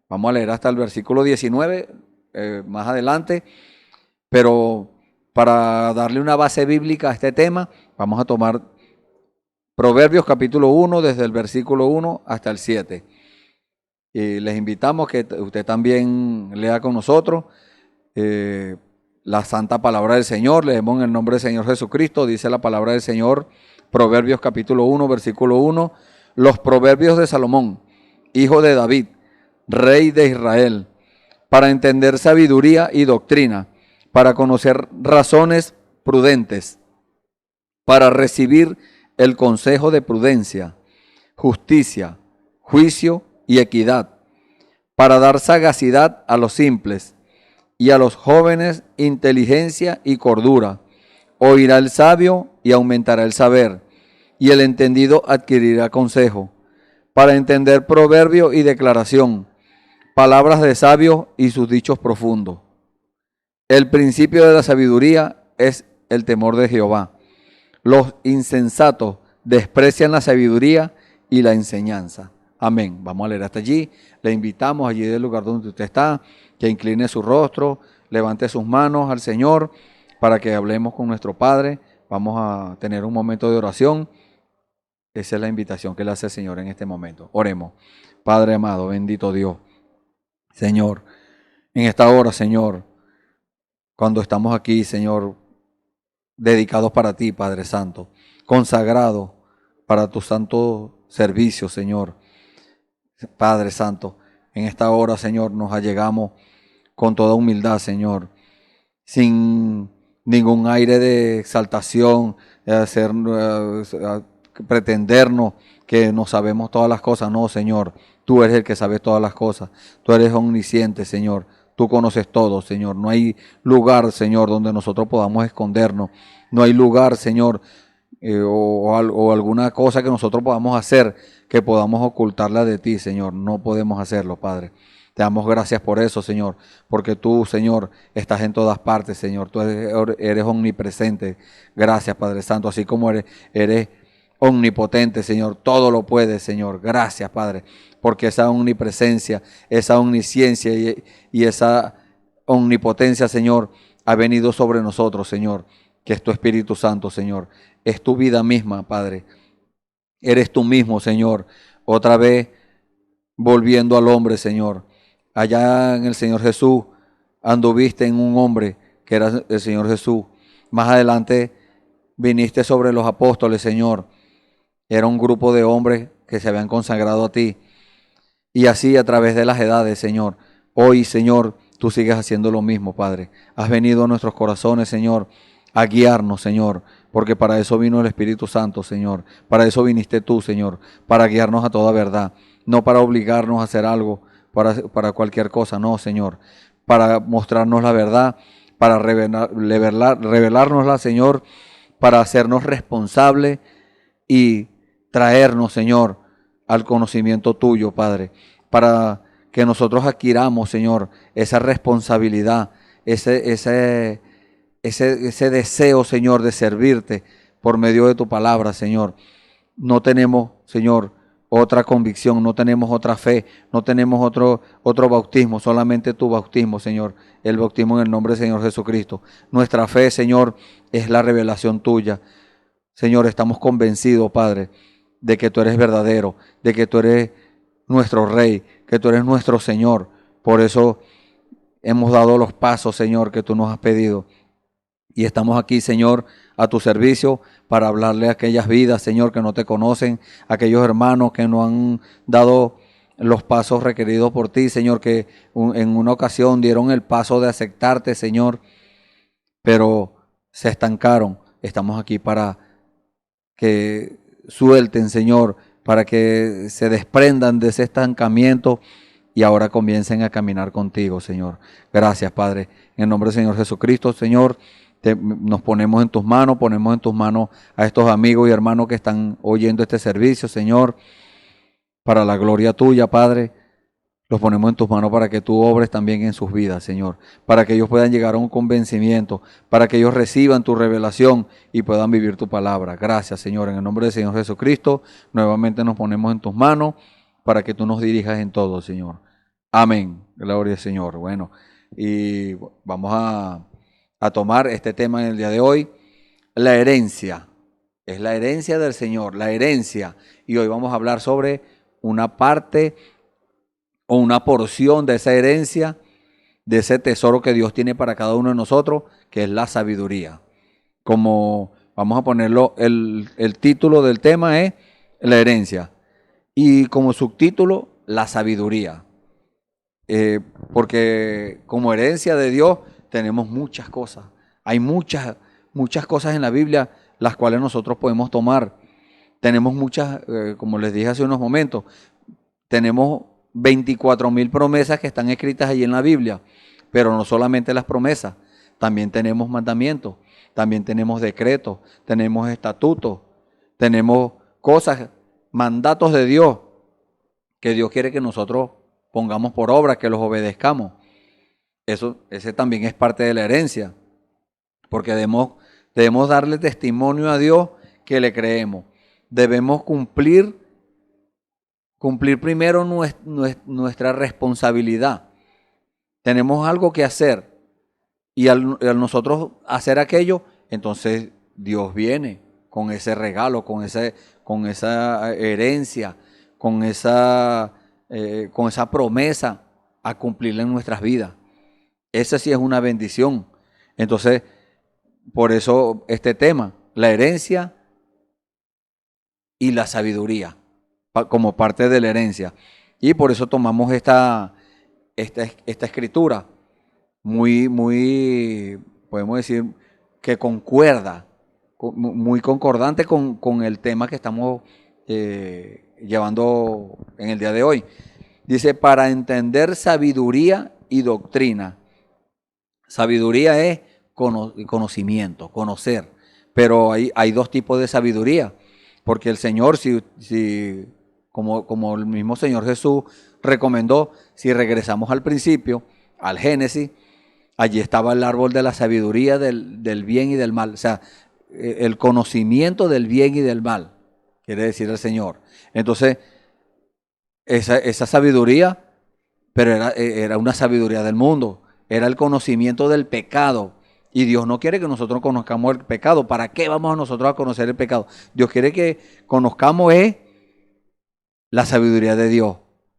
vamos a leer hasta el versículo 19 más adelante. Pero para darle una base bíblica a este tema, vamos a tomar Proverbios capítulo 1 desde el versículo 1 hasta el 7. Y les invitamos que usted también lea con nosotros la santa palabra del Señor. Leemos en el nombre del Señor Jesucristo. Dice la palabra del Señor, Proverbios capítulo 1, versículo 1. Los proverbios de Salomón, hijo de David, rey de Israel, para entender sabiduría y doctrina, para conocer razones prudentes, para recibir el consejo de prudencia, justicia, juicio y equidad, para dar sagacidad a los simples y a los jóvenes inteligencia y cordura. Oirá el sabio y aumentará el saber, y el entendido adquirirá consejo, para entender proverbio y declaración, palabras de sabios y sus dichos profundos. El principio de la sabiduría es el temor de Jehová. Los insensatos desprecian la sabiduría y la enseñanza. Amén. Vamos a leer hasta allí. Le invitamos allí del lugar donde usted está, que incline su rostro, levante sus manos al Señor para que hablemos con nuestro Padre. Vamos a tener un momento de oración. Esa es la invitación que le hace el Señor en este momento. Oremos. Padre amado, bendito Dios. Señor, en esta hora, Señor, cuando estamos aquí, Señor, dedicados para ti, Padre Santo, consagrados para tu santo servicio, Señor. Padre Santo, en esta hora, Señor, nos allegamos con toda humildad, Señor, sin ningún aire de exaltación, de pretendernos que no sabemos todas las cosas. No, Señor, tú eres el que sabes todas las cosas. Tú eres omnisciente, Señor. Tú conoces todo, Señor. No hay lugar, Señor, donde nosotros podamos escondernos. No hay lugar, Señor, o alguna cosa que nosotros podamos hacer que podamos ocultarla de ti, Señor. No podemos hacerlo, Padre. Te damos gracias por eso, Señor, porque tú, Señor, estás en todas partes, Señor. Tú eres omnipresente. Gracias, Padre Santo. Así como eres omnipotente, Señor. Todo lo puedes, Señor. Gracias, Padre, porque esa omnipresencia, esa omnisciencia y esa omnipotencia, Señor, ha venido sobre nosotros, Señor, que es tu Espíritu Santo, Señor. Es tu vida misma, Padre. Eres tú mismo, Señor. Otra vez volviendo al hombre, Señor. Allá en el Señor Jesús anduviste en un hombre que era el Señor Jesús. Más adelante viniste sobre los apóstoles, Señor. Era un grupo de hombres que se habían consagrado a ti. Y así a través de las edades, Señor. Hoy, Señor, tú sigues haciendo lo mismo, Padre. Has venido a nuestros corazones, Señor, a guiarnos, Señor. Porque para eso vino el Espíritu Santo, Señor. Para eso viniste tú, Señor. Para guiarnos a toda verdad. No para obligarnos a hacer algo, para cualquier cosa. No, Señor. Para mostrarnos la verdad. Para revelárnosla, Señor. Para hacernos responsables y traernos, Señor, al conocimiento tuyo, Padre, para que nosotros adquiramos, Señor, esa responsabilidad, ese deseo, Señor, de servirte por medio de tu palabra, Señor, no tenemos, Señor, otra convicción, no tenemos otra fe, no tenemos otro bautismo, solamente tu bautismo, Señor, el bautismo en el nombre del Señor Jesucristo. Nuestra fe, Señor, es la revelación tuya. Señor, estamos convencidos, Padre, de que tú eres verdadero, de que tú eres nuestro Rey, que tú eres nuestro Señor. Por eso hemos dado los pasos, Señor, que tú nos has pedido. Y estamos aquí, Señor, a tu servicio para hablarle a aquellas vidas, Señor, que no te conocen, a aquellos hermanos que no han dado los pasos requeridos por ti, Señor, que en una ocasión dieron el paso de aceptarte, Señor, pero se estancaron. Estamos aquí para que suelten, Señor, para que se desprendan de ese estancamiento y ahora comiencen a caminar contigo, Señor. Gracias, Padre. En el nombre del Señor Jesucristo, Señor, nos ponemos en tus manos a estos amigos y hermanos que están oyendo este servicio, Señor, para la gloria tuya, Padre. Los ponemos en tus manos para que tú obres también en sus vidas, Señor, para que ellos puedan llegar a un convencimiento, para que ellos reciban tu revelación y puedan vivir tu palabra. Gracias, Señor, en el nombre del Señor Jesucristo, nuevamente nos ponemos en tus manos para que tú nos dirijas en todo, Señor. Amén. Gloria al Señor. Bueno, y vamos a tomar este tema en el día de hoy, la herencia. Es la herencia del Señor, la herencia. Y hoy vamos a hablar sobre una parte o una porción de esa herencia, de ese tesoro que Dios tiene para cada uno de nosotros, que es la sabiduría. Como vamos a ponerlo, el título del tema es la herencia. Y como subtítulo, la sabiduría. Porque como herencia de Dios tenemos muchas cosas. Hay muchas cosas en la Biblia las cuales nosotros podemos tomar. Tenemos muchas, como les dije hace unos momentos, tenemos 24,000 promesas que están escritas allí en la Biblia. Pero no solamente las promesas, también tenemos mandamientos, también tenemos decretos, tenemos estatutos, tenemos cosas, mandatos de Dios, que Dios quiere que nosotros pongamos por obra, que los obedezcamos. Ese también es parte de la herencia, porque debemos darle testimonio a Dios que le creemos. Debemos cumplir primero nuestra responsabilidad. Tenemos algo que hacer y al nosotros hacer aquello, entonces Dios viene con ese regalo, con esa herencia, con esa promesa a cumplirla en nuestras vidas. Esa sí es una bendición. Entonces, por eso este tema, la herencia y la sabiduría, como parte de la herencia. Y por eso tomamos esta escritura muy, podemos decir, que concuerda, muy concordante con el tema que estamos llevando en el día de hoy. Dice, para entender sabiduría y doctrina. Sabiduría es conocimiento, conocer. Pero hay dos tipos de sabiduría. Porque el Señor, como el mismo Señor Jesús recomendó, si regresamos al principio, al Génesis, allí estaba el árbol de la sabiduría del bien y del mal. O sea, el conocimiento del bien y del mal, quiere decir el Señor. Entonces, esa sabiduría, pero era una sabiduría del mundo. Era el conocimiento del pecado. Y Dios no quiere que nosotros conozcamos el pecado. ¿Para qué vamos nosotros a conocer el pecado? Dios quiere que conozcamos la sabiduría de Dios.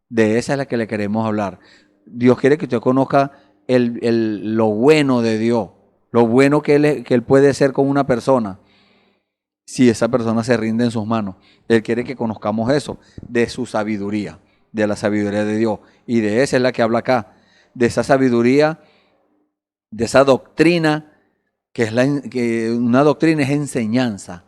De esa es la que le queremos hablar. Dios quiere que usted conozca lo bueno de Dios. Lo bueno que Él puede ser con una persona. Si esa persona se rinde en sus manos. Él quiere que conozcamos eso. De su sabiduría. De la sabiduría de Dios. Y de esa es la que habla acá. De esa sabiduría, de esa doctrina, que una doctrina es enseñanza.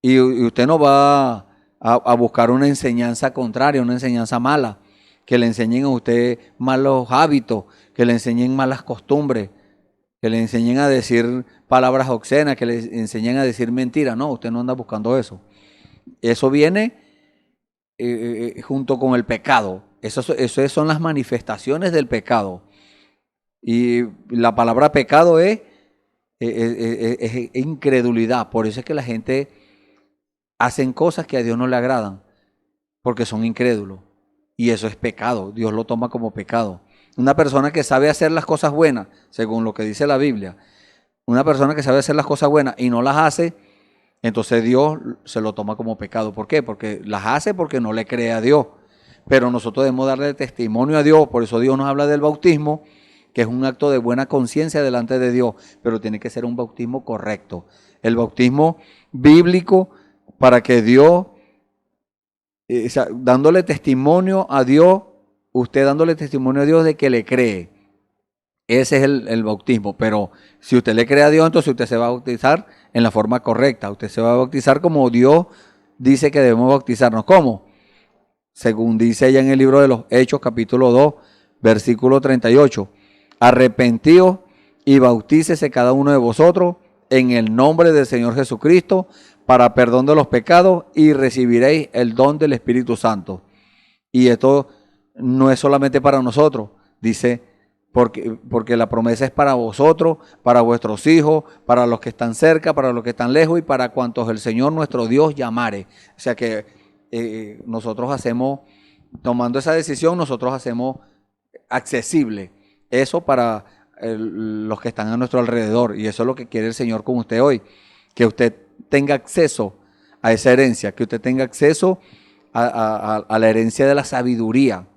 Y usted no va a buscar una enseñanza contraria, una enseñanza mala, que le enseñen a usted malos hábitos, que le enseñen malas costumbres, que le enseñen a decir palabras obscenas, que le enseñen a decir mentiras. No, usted no anda buscando eso. Eso viene junto con el pecado. Eso son las manifestaciones del pecado. Y la palabra pecado es incredulidad. Por eso es que la gente hacen cosas que a Dios no le agradan porque son incrédulos. Y eso es pecado, Dios lo toma como pecado. Una persona que sabe hacer las cosas buenas, según lo que dice la Biblia, una persona que sabe hacer las cosas buenas y no las hace, entonces Dios se lo toma como pecado. ¿Por qué? Porque las hace porque no le cree a Dios. Pero nosotros debemos darle testimonio a Dios, por eso Dios nos habla del bautismo, que es un acto de buena conciencia delante de Dios, pero tiene que ser un bautismo correcto. El bautismo bíblico para que Dios, dándole testimonio a Dios, usted dándole testimonio a Dios de que le cree. Ese es el bautismo. Pero si usted le cree a Dios, entonces usted se va a bautizar en la forma correcta. Usted se va a bautizar como Dios dice que debemos bautizarnos. ¿Cómo? Según dice ella en el libro de los Hechos, capítulo 2, versículo 38. Arrepentíos y bautícese cada uno de vosotros en el nombre del Señor Jesucristo para perdón de los pecados y recibiréis el don del Espíritu Santo. Y esto no es solamente para nosotros, dice, porque la promesa es para vosotros, para vuestros hijos, para los que están cerca, para los que están lejos y para cuantos el Señor nuestro Dios llamare. O sea que nosotros hacemos, tomando esa decisión, nosotros hacemos accesible eso para los que están a nuestro alrededor. Y eso es lo que quiere el Señor con usted hoy, que usted tenga acceso a esa herencia, que usted tenga acceso a la herencia de la sabiduría,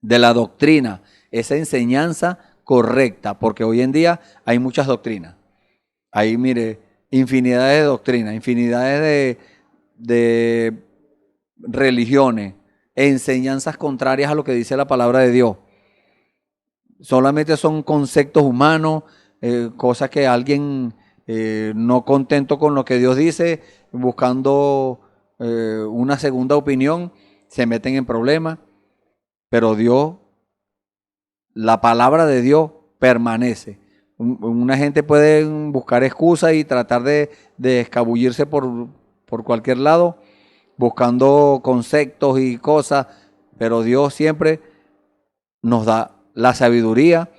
de la doctrina, esa enseñanza correcta, porque hoy en día hay muchas doctrinas. Hay, mire, infinidades de doctrinas, infinidades de religiones, enseñanzas contrarias a lo que dice la palabra de Dios. Solamente son conceptos humanos, cosas que alguien no contento con lo que Dios dice, buscando una segunda opinión, se meten en problemas. Pero Dios, la palabra de Dios permanece. Una gente puede buscar excusas y tratar de escabullirse por cualquier lado, buscando conceptos y cosas, pero Dios siempre nos da la sabiduría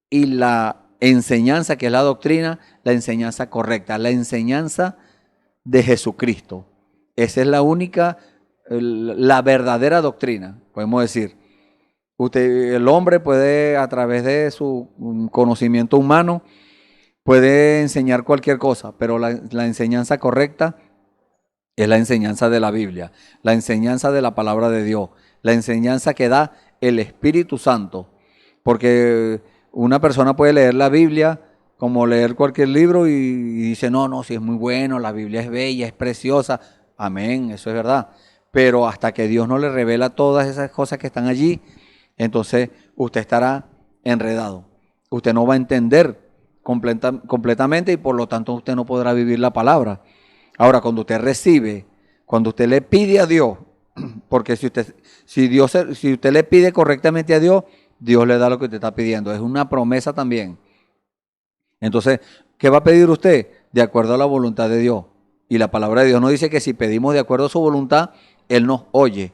y la enseñanza, que es la doctrina, la enseñanza correcta, la enseñanza de Jesucristo. Esa es la única, la verdadera doctrina, podemos decir. El hombre puede, a través de su conocimiento humano, puede enseñar cualquier cosa, pero la enseñanza correcta es la enseñanza de la Biblia, la enseñanza de la palabra de Dios, la enseñanza que da el Espíritu Santo. Porque una persona puede leer la Biblia como leer cualquier libro y dice, no, si es muy bueno, la Biblia es bella, es preciosa. Amén, eso es verdad. Pero hasta que Dios no le revela todas esas cosas que están allí, entonces usted estará enredado. Usted no va a entender completamente y por lo tanto usted no podrá vivir la palabra. Ahora, cuando usted recibe, cuando usted le pide a Dios, porque si usted le pide correctamente a Dios, Dios le da lo que usted está pidiendo. Es una promesa también. Entonces, ¿qué va a pedir usted? De acuerdo a la voluntad de Dios. Y la palabra de Dios nos dice que si pedimos de acuerdo a su voluntad, Él nos oye.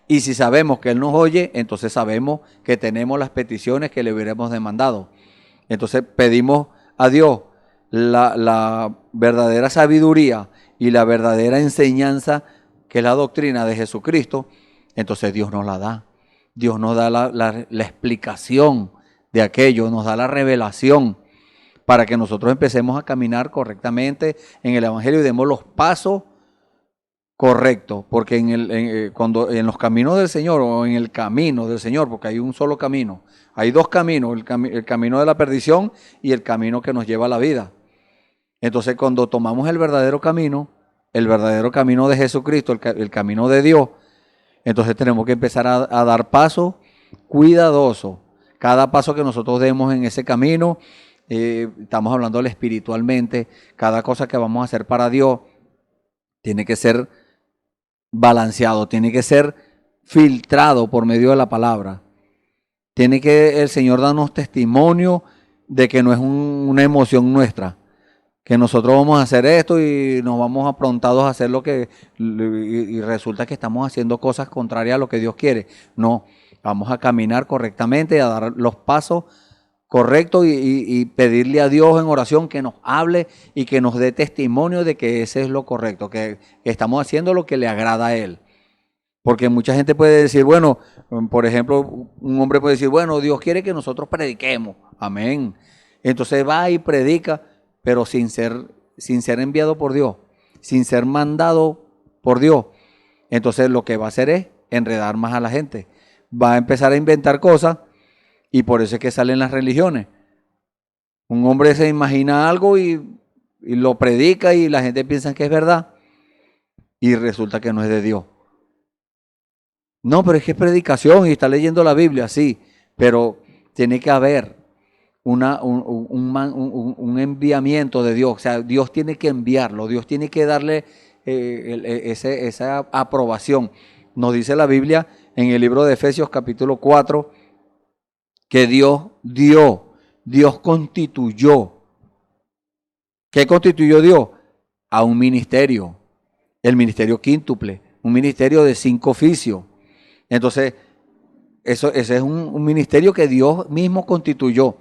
Y si sabemos que Él nos oye, entonces sabemos que tenemos las peticiones que le hubiéramos demandado. Entonces pedimos a Dios la verdadera sabiduría y la verdadera enseñanza, que es la doctrina de Jesucristo. Entonces Dios nos la da. Dios nos da la explicación de aquello, nos da la revelación para que nosotros empecemos a caminar correctamente en el Evangelio y demos los pasos correctos. Porque cuando en los caminos del Señor o en el camino del Señor, porque hay un solo camino, hay dos caminos, el camino de la perdición y el camino que nos lleva a la vida. Entonces cuando tomamos el verdadero camino de Jesucristo, el camino de Dios, entonces tenemos que empezar a dar pasos cuidadosos. Cada paso que nosotros demos en ese camino, estamos hablando espiritualmente, cada cosa que vamos a hacer para Dios tiene que ser balanceado, tiene que ser filtrado por medio de la palabra. Tiene que el Señor darnos testimonio de que no es una emoción nuestra, que nosotros vamos a hacer esto y nos vamos aprontados a hacer y resulta que estamos haciendo cosas contrarias a lo que Dios quiere. No, vamos a caminar correctamente y a dar los pasos correcto y pedirle a Dios en oración que nos hable y que nos dé testimonio de que ese es lo correcto, que estamos haciendo lo que le agrada a Él. Porque mucha gente puede decir, bueno, por ejemplo, un hombre puede decir, bueno, Dios quiere que nosotros prediquemos. Amén. Entonces va y predica, pero sin ser enviado por Dios, sin ser mandado por Dios. Entonces lo que va a hacer es enredar más a la gente. Va a empezar a inventar cosas y por eso es que salen las religiones. Un hombre se imagina algo y lo predica y la gente piensa que es verdad y resulta que no es de Dios. No, pero es que es predicación y está leyendo la Biblia, sí, pero tiene que haber un enviamiento de Dios. O sea, Dios tiene que enviarlo, Dios tiene que darle esa aprobación. Nos dice la Biblia en el libro de Efesios capítulo 4 que Dios constituyó. ¿Qué constituyó Dios? A un ministerio, el ministerio quíntuple, un ministerio de 5 oficios. Entonces, ese es un ministerio que Dios mismo constituyó.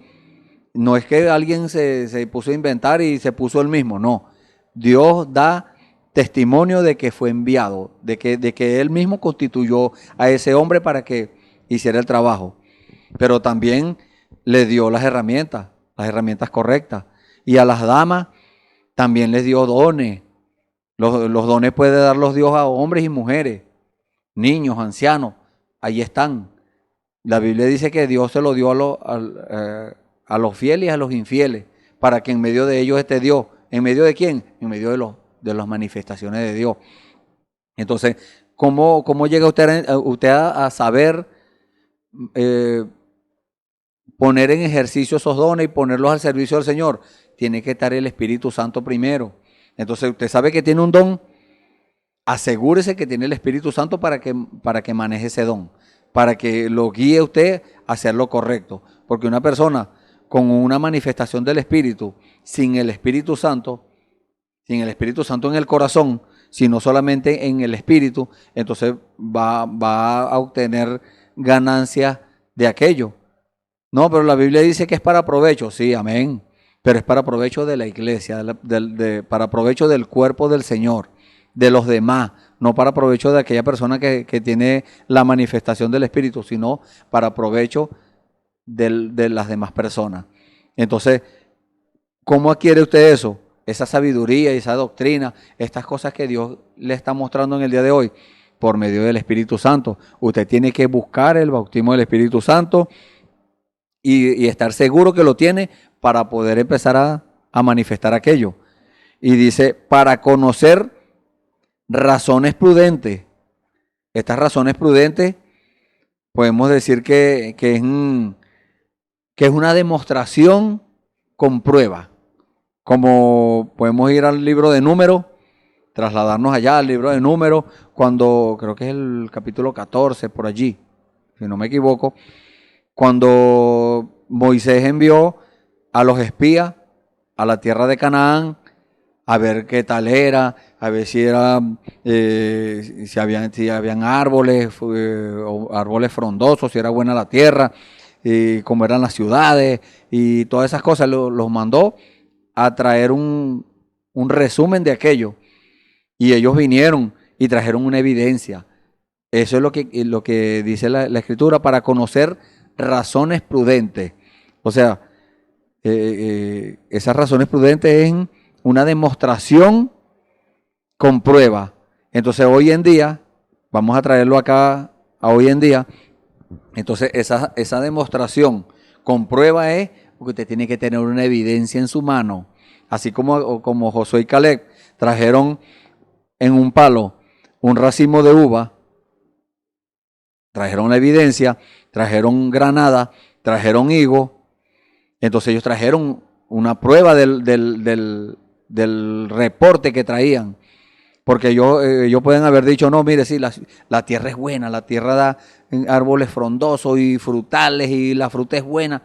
No es que alguien se puso a inventar y se puso él mismo, no. Dios da testimonio de que fue enviado, de que Él mismo constituyó a ese hombre para que hiciera el trabajo. Pero también le dio las herramientas correctas. Y a las damas también les dio dones. Los dones puede darlos Dios a hombres y mujeres, niños, ancianos, ahí están. La Biblia dice que Dios se lo dio a los fieles y a los infieles, para que en medio de ellos esté Dios. ¿En medio de quién? En medio de las manifestaciones de Dios. Entonces, ¿cómo llega usted a saber poner en ejercicio esos dones y ponerlos al servicio del Señor? Tiene que estar el Espíritu Santo primero. Entonces, usted sabe que tiene un don, asegúrese que tiene el Espíritu Santo para que maneje ese don, para que lo guíe usted a hacer lo correcto. Porque una persona con una manifestación del Espíritu, sin el Espíritu Santo en el corazón, sino solamente en el Espíritu, entonces va a obtener ganancias de aquello. No, pero la Biblia dice que es para provecho, sí, amén, pero es para provecho de la iglesia, para provecho del cuerpo del Señor, de los demás, no para provecho de aquella persona que tiene la manifestación del Espíritu, sino para provecho de las demás personas. Entonces, ¿cómo adquiere usted eso? Esa sabiduría y esa doctrina, estas cosas que Dios le está mostrando en el día de hoy, por medio del Espíritu Santo. Usted tiene que buscar el bautismo del Espíritu Santo y estar seguro que lo tiene para poder empezar a manifestar aquello. Y dice, para conocer razones prudentes. Estas razones prudentes podemos decir que es una demostración con prueba. Como podemos ir al libro de Números, trasladarnos allá al libro de Números, cuando creo que es el capítulo 14, por allí, si no me equivoco, cuando Moisés envió a los espías a la tierra de Canaán a ver qué tal era, a ver si habían árboles, árboles frondosos, si era buena la tierra, y cómo eran las ciudades y todas esas cosas. Los mandó a traer un resumen de aquello. Y ellos vinieron y trajeron una evidencia. Eso es lo que dice la Escritura, para conocer razones prudentes. O sea, esas razones prudentes es una demostración con prueba. Entonces hoy en día, vamos a traerlo acá a hoy en día, entonces esa demostración con prueba es porque usted tiene que tener una evidencia en su mano. Así como Josué y Caleb trajeron en un palo un racimo de uva, trajeron la evidencia, trajeron granada, trajeron higo. Entonces ellos trajeron una prueba del reporte que traían. Porque ellos pueden haber dicho, no, mire, sí, la tierra es buena, la tierra da árboles frondosos y frutales y la fruta es buena.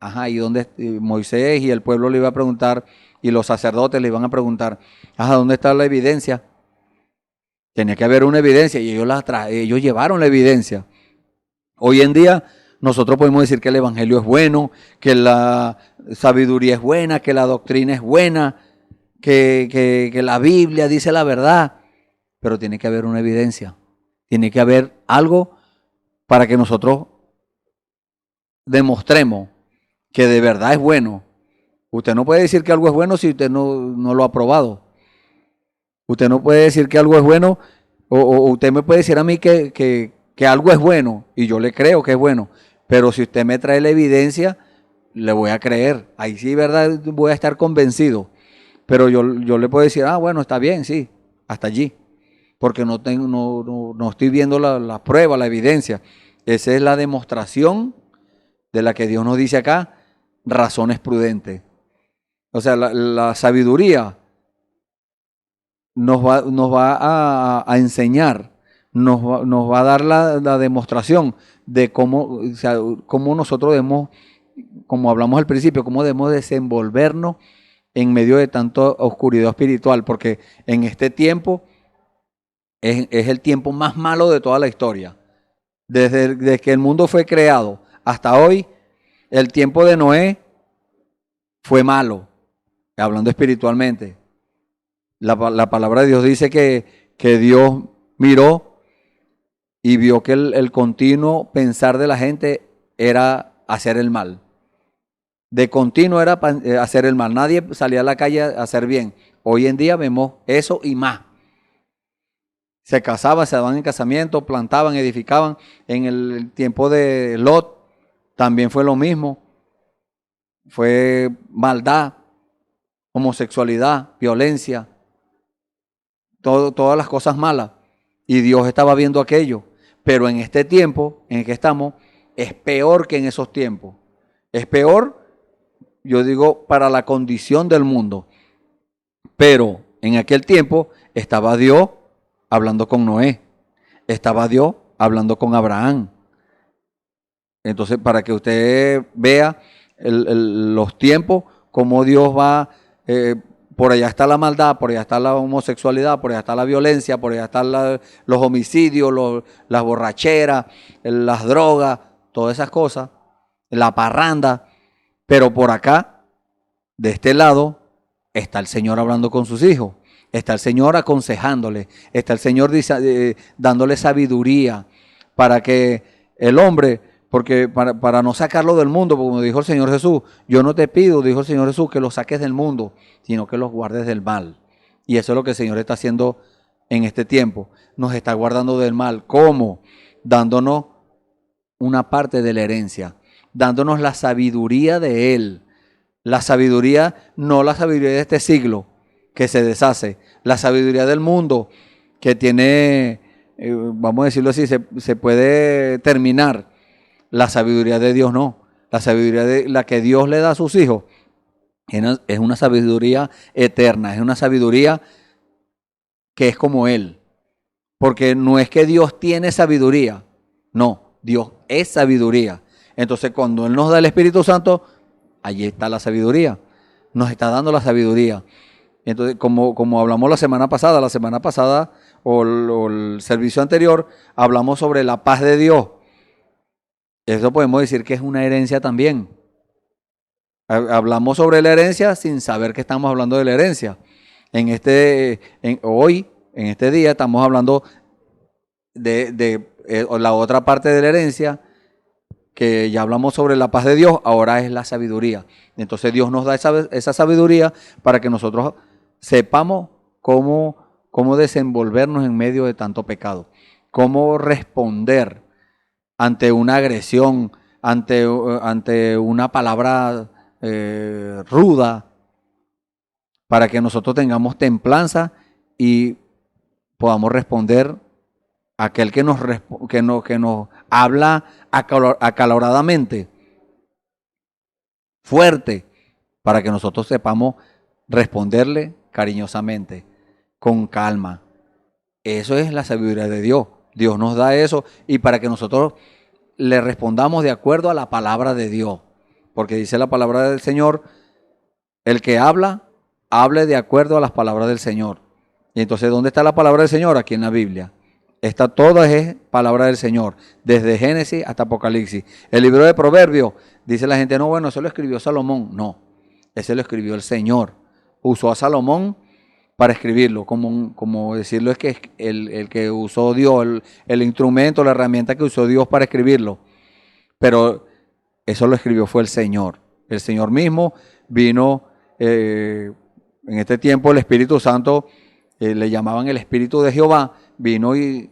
Ajá, y donde Moisés y el pueblo le iba a preguntar, y los sacerdotes le iban a preguntar, ajá, ¿dónde está la evidencia? Tenía que haber una evidencia y ellos llevaron la evidencia. Hoy en día Nosotros podemos decir que el evangelio es bueno, que la sabiduría es buena, que la doctrina es buena, que la Biblia dice la verdad, pero tiene que haber una evidencia, tiene que haber algo para que nosotros demostremos que de verdad es bueno. Usted no puede decir que algo es bueno si usted no lo ha probado. Usted no puede decir que algo es bueno, o usted me puede decir a mí que algo es bueno, y yo le creo que es bueno, pero si usted me trae la evidencia, le voy a creer. Ahí sí, verdad, voy a estar convencido. Pero yo le puedo decir, bueno, está bien, sí, hasta allí. Porque no estoy viendo la prueba, la evidencia. Esa es la demostración de la que Dios nos dice acá, razones prudentes. O sea, la sabiduría nos va a enseñar, nos va a dar la demostración de cómo, o sea, cómo nosotros debemos, como hablamos al principio, cómo debemos desenvolvernos en medio de tanta oscuridad espiritual, porque en este tiempo es el tiempo más malo de toda la historia. Desde que el mundo fue creado hasta hoy, el tiempo de Noé fue malo, hablando espiritualmente. La palabra de Dios dice que Dios miró y vio que el continuo pensar de la gente era hacer el mal. De continuo era hacer el mal. Nadie salía a la calle a hacer bien. Hoy en día vemos eso y más. Se casaban, se daban en casamiento, plantaban, edificaban. En el tiempo de Lot también fue lo mismo. Fue maldad, homosexualidad, violencia, todas las cosas malas. Y Dios estaba viendo aquello. Pero en este tiempo en el que estamos, es peor que en esos tiempos. Es peor, yo digo, para la condición del mundo. Pero en aquel tiempo estaba Dios hablando con Noé. Estaba Dios hablando con Abraham. Entonces, para que usted vea los tiempos, cómo Dios va, por allá está la maldad, por allá está la homosexualidad, por allá está la violencia, por allá están los homicidios, las borracheras, las drogas, todas esas cosas, la parranda. Pero por acá, de este lado, está el Señor hablando con sus hijos, está el Señor aconsejándole, está el Señor dándole sabiduría para que el hombre, porque para no sacarlo del mundo, como dijo el Señor Jesús, yo no te pido, dijo el Señor Jesús, que los saques del mundo, sino que los guardes del mal. Y eso es lo que el Señor está haciendo en este tiempo, nos está guardando del mal. ¿Cómo? Dándonos una parte de la herencia, dándonos la sabiduría de Él. La sabiduría, no la sabiduría de este siglo, que se deshace. La sabiduría del mundo, que tiene, vamos a decirlo así, se puede terminar. La sabiduría de Dios no. La sabiduría de la que Dios le da a sus hijos es una sabiduría eterna, es una sabiduría que es como Él. Porque no es que Dios tiene sabiduría, no, Dios es sabiduría. Entonces cuando Él nos da el Espíritu Santo, allí está la sabiduría, nos está dando la sabiduría. Entonces, como hablamos la semana pasada o el servicio anterior, hablamos sobre la paz de Dios. Eso podemos decir que es una herencia también. Hablamos sobre la herencia sin saber que estamos hablando de la herencia. Hoy, en este día, estamos hablando de la otra parte de la herencia, que ya hablamos sobre la paz de Dios, ahora es la sabiduría. Entonces Dios nos da esa sabiduría para que nosotros sepamos cómo desenvolvernos en medio de tanto pecado, cómo responder ante una agresión, ante una palabra ruda, para que nosotros tengamos templanza y podamos responder a aquel que nos habla acaloradamente, fuerte, para que nosotros sepamos responderle cariñosamente, con calma. Eso es la sabiduría de Dios. Dios nos da eso, y para que nosotros le respondamos de acuerdo a la palabra de Dios. Porque dice la palabra del Señor, el que hable de acuerdo a las palabras del Señor. Y entonces, ¿dónde está la palabra del Señor? Aquí en la Biblia. Esta toda es palabra del Señor, desde Génesis hasta Apocalipsis. El libro de Proverbios, dice la gente, no, bueno, eso lo escribió Salomón. No, ese lo escribió el Señor. Usó a Salomón para escribirlo, como decirlo es que es el que usó Dios, el instrumento, la herramienta que usó Dios para escribirlo. Pero eso lo escribió fue el Señor. El Señor mismo vino, en este tiempo el Espíritu Santo, le llamaban el Espíritu de Jehová, vino y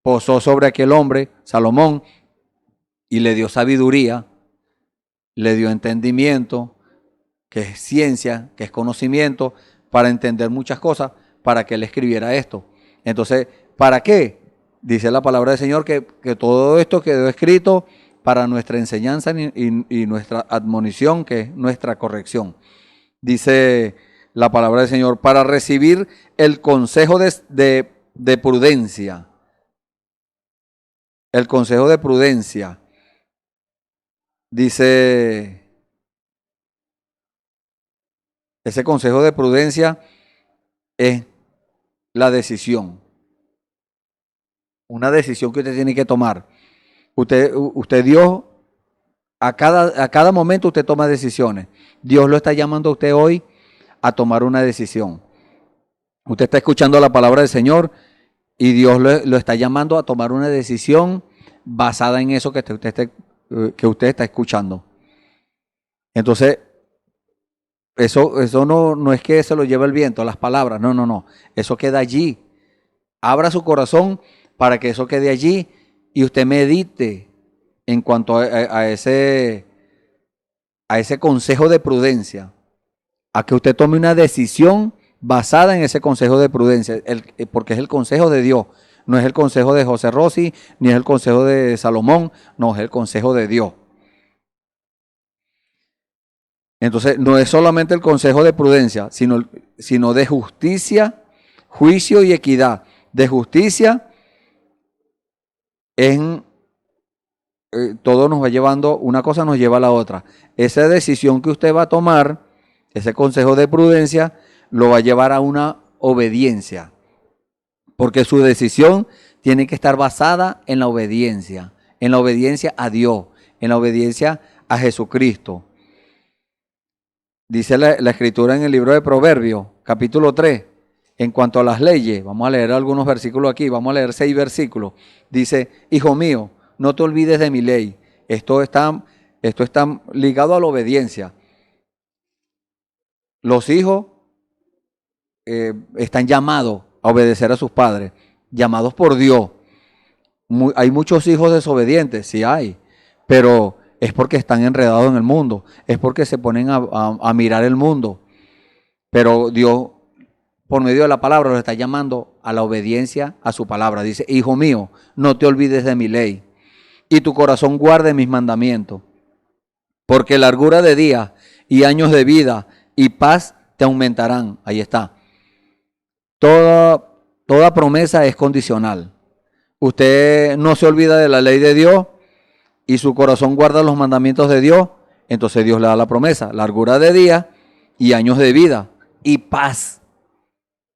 posó sobre aquel hombre, Salomón, y le dio sabiduría, le dio entendimiento, que es ciencia, que es conocimiento, para entender muchas cosas, para que él escribiera esto. Entonces, ¿para qué? Dice la palabra del Señor que todo esto quedó escrito para nuestra enseñanza y nuestra admonición, que es nuestra corrección. Dice la palabra del Señor, para recibir el consejo de prudencia. El consejo de prudencia. Dice, ese consejo de prudencia es la decisión. Una decisión que usted tiene que tomar. Usted Dios, a cada momento usted toma decisiones. Dios lo está llamando a usted hoy a tomar una decisión. Usted está escuchando la palabra del Señor y Dios lo está llamando a tomar una decisión basada en eso que usted está escuchando. Entonces, eso no es que se lo lleve el viento, las palabras, no. Eso queda allí. Abra su corazón para que eso quede allí y usted medite en cuanto a ese consejo de prudencia, a que usted tome una decisión basada en ese consejo de prudencia, porque es el consejo de Dios, no es el consejo de José Rossi, ni es el consejo de Salomón, no, es el consejo de Dios. Entonces, no es solamente el consejo de prudencia, sino de justicia, juicio y equidad. De justicia, todo nos va llevando, una cosa nos lleva a la otra. Esa decisión que usted va a tomar, ese consejo de prudencia, lo va a llevar a una obediencia. Porque su decisión tiene que estar basada en la obediencia a Dios, en la obediencia a Jesucristo. Dice la Escritura en el libro de Proverbios, capítulo 3, en cuanto a las leyes, vamos a leer algunos versículos aquí, vamos a leer 6 versículos. Dice, hijo mío, no te olvides de mi ley. Esto está ligado a la obediencia. Los hijos están llamados a obedecer a sus padres, llamados por Dios. Hay muchos hijos desobedientes, sí hay, pero es porque están enredados en el mundo, es porque se ponen a mirar el mundo. Pero Dios, por medio de la palabra, los está llamando a la obediencia a su palabra. Dice, hijo mío, no te olvides de mi ley, y tu corazón guarde mis mandamientos, porque largura de días y años de vida y paz te aumentarán. Ahí está. Toda promesa es condicional. Usted no se olvida de la ley de Dios y su corazón guarda los mandamientos de Dios, entonces Dios le da la promesa, largura de días y años de vida y paz.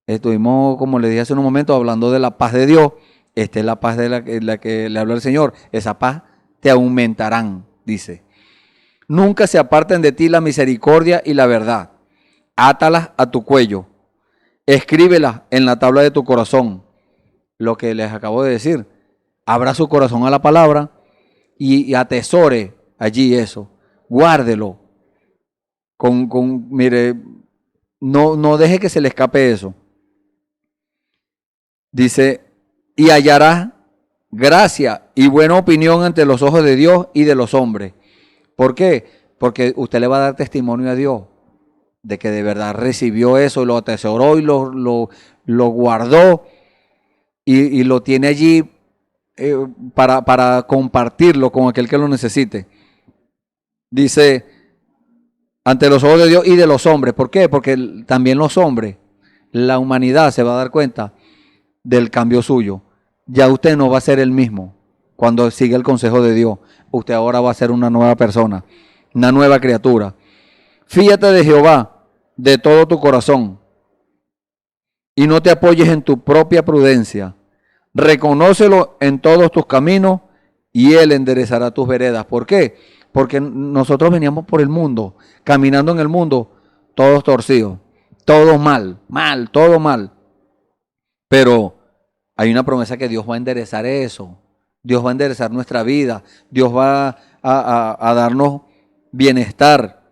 Estuvimos, como les dije hace un momento, hablando de la paz de Dios. Esta es la paz de la que le habla el Señor. Esa paz te aumentarán, dice. Nunca se aparten de ti la misericordia y la verdad. Átalas a tu cuello. Escríbelas en la tabla de tu corazón. Lo que les acabo de decir. Abra su corazón a la palabra y atesore allí eso. Guárdelo. Mire, no deje que se le escape eso. Dice, y hallarás gracia y buena opinión ante los ojos de Dios y de los hombres. ¿Por qué? Porque usted le va a dar testimonio a Dios de que de verdad recibió eso, lo atesoró y lo guardó y lo tiene allí para compartirlo con aquel que lo necesite. Dice, ante los ojos de Dios y de los hombres. ¿Por qué? Porque también los hombres, la humanidad se va a dar cuenta del cambio suyo. Ya usted no va a ser el mismo cuando sigue el consejo de Dios. Usted ahora va a ser una nueva persona, una nueva criatura. Fíate de Jehová de todo tu corazón y no te apoyes en tu propia prudencia. Reconócelo en todos tus caminos y Él enderezará tus veredas. ¿Por qué? Porque nosotros veníamos por el mundo, caminando en el mundo, todos torcidos, todo mal, todo mal. Pero hay una promesa que Dios va a enderezar eso. Dios va a enderezar nuestra vida. Dios va a darnos bienestar.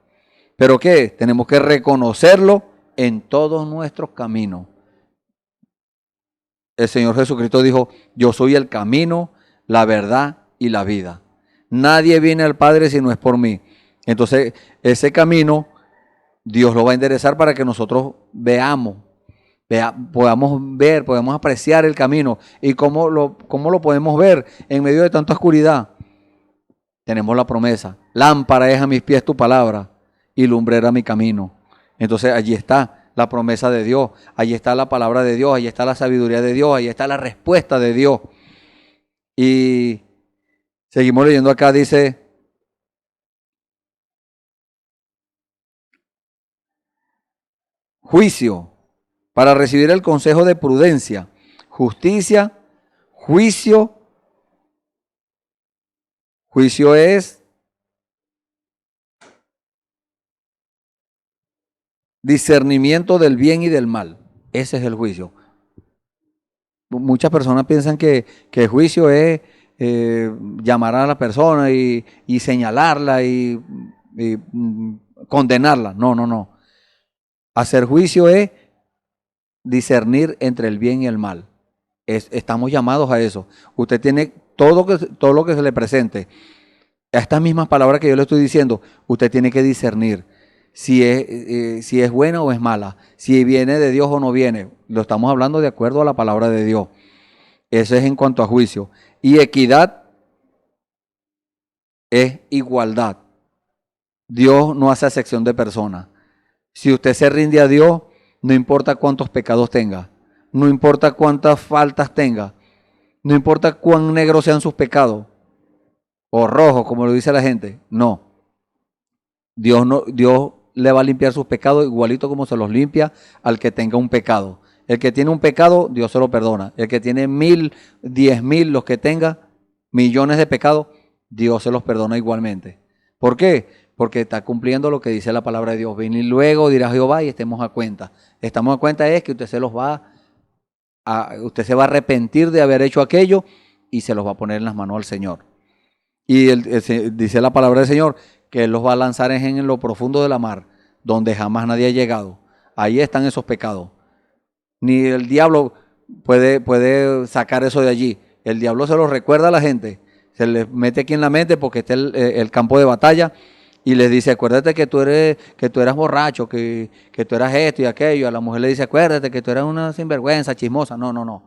¿Pero qué? Tenemos que reconocerlo en todos nuestros caminos. El Señor Jesucristo dijo, yo soy el camino, la verdad y la vida. Nadie viene al Padre si no es por mí. Entonces, ese camino, Dios lo va a enderezar para que nosotros podamos ver, podamos apreciar el camino. ¿Y cómo lo podemos ver en medio de tanta oscuridad? Tenemos la promesa. Lámpara es a mis pies tu palabra y lumbrera mi camino. Entonces allí está la promesa de Dios, allí está la palabra de Dios, allí está la sabiduría de Dios, allí está la respuesta de Dios. Y seguimos leyendo acá, dice, juicio, para recibir el consejo de prudencia, justicia, juicio. Juicio es discernimiento del bien y del mal. Ese es el juicio. Muchas personas piensan que el juicio es llamar a la persona y señalarla y condenarla. No. Hacer juicio es discernir entre el bien y el mal. Estamos llamados a eso. Usted tiene todo lo que se le presente. A estas mismas palabras que yo le estoy diciendo, usted tiene que discernir si es buena o es mala, si viene de Dios o no viene. Lo estamos hablando de acuerdo a la palabra de Dios. Eso es en cuanto a juicio. Y equidad es igualdad. Dios no hace acepción de personas. Si usted se rinde a Dios, no importa cuántos pecados tenga, no importa cuántas faltas tenga, no importa cuán negros sean sus pecados, o rojos, como lo dice la gente. No. Dios le va a limpiar sus pecados igualito como se los limpia al que tenga un pecado. El que tiene un pecado, Dios se lo perdona. El que tiene 1000, 10,000, los que tenga millones de pecados, Dios se los perdona igualmente. ¿Por qué? Porque está cumpliendo lo que dice la palabra de Dios. Ven y luego dirá Jehová y estemos a cuenta. Estamos a cuenta es que usted se va a arrepentir de haber hecho aquello y se los va a poner en las manos al Señor. Y dice la palabra del Señor que Él los va a lanzar en lo profundo de la mar, donde jamás nadie ha llegado. Ahí están esos pecados. Ni el diablo puede sacar eso de allí. El diablo se lo recuerda a la gente. Se les mete aquí en la mente porque está el campo de batalla y les dice, acuérdate que tú eras borracho, que tú eras esto y aquello. A la mujer le dice, acuérdate que tú eras una sinvergüenza, chismosa. No.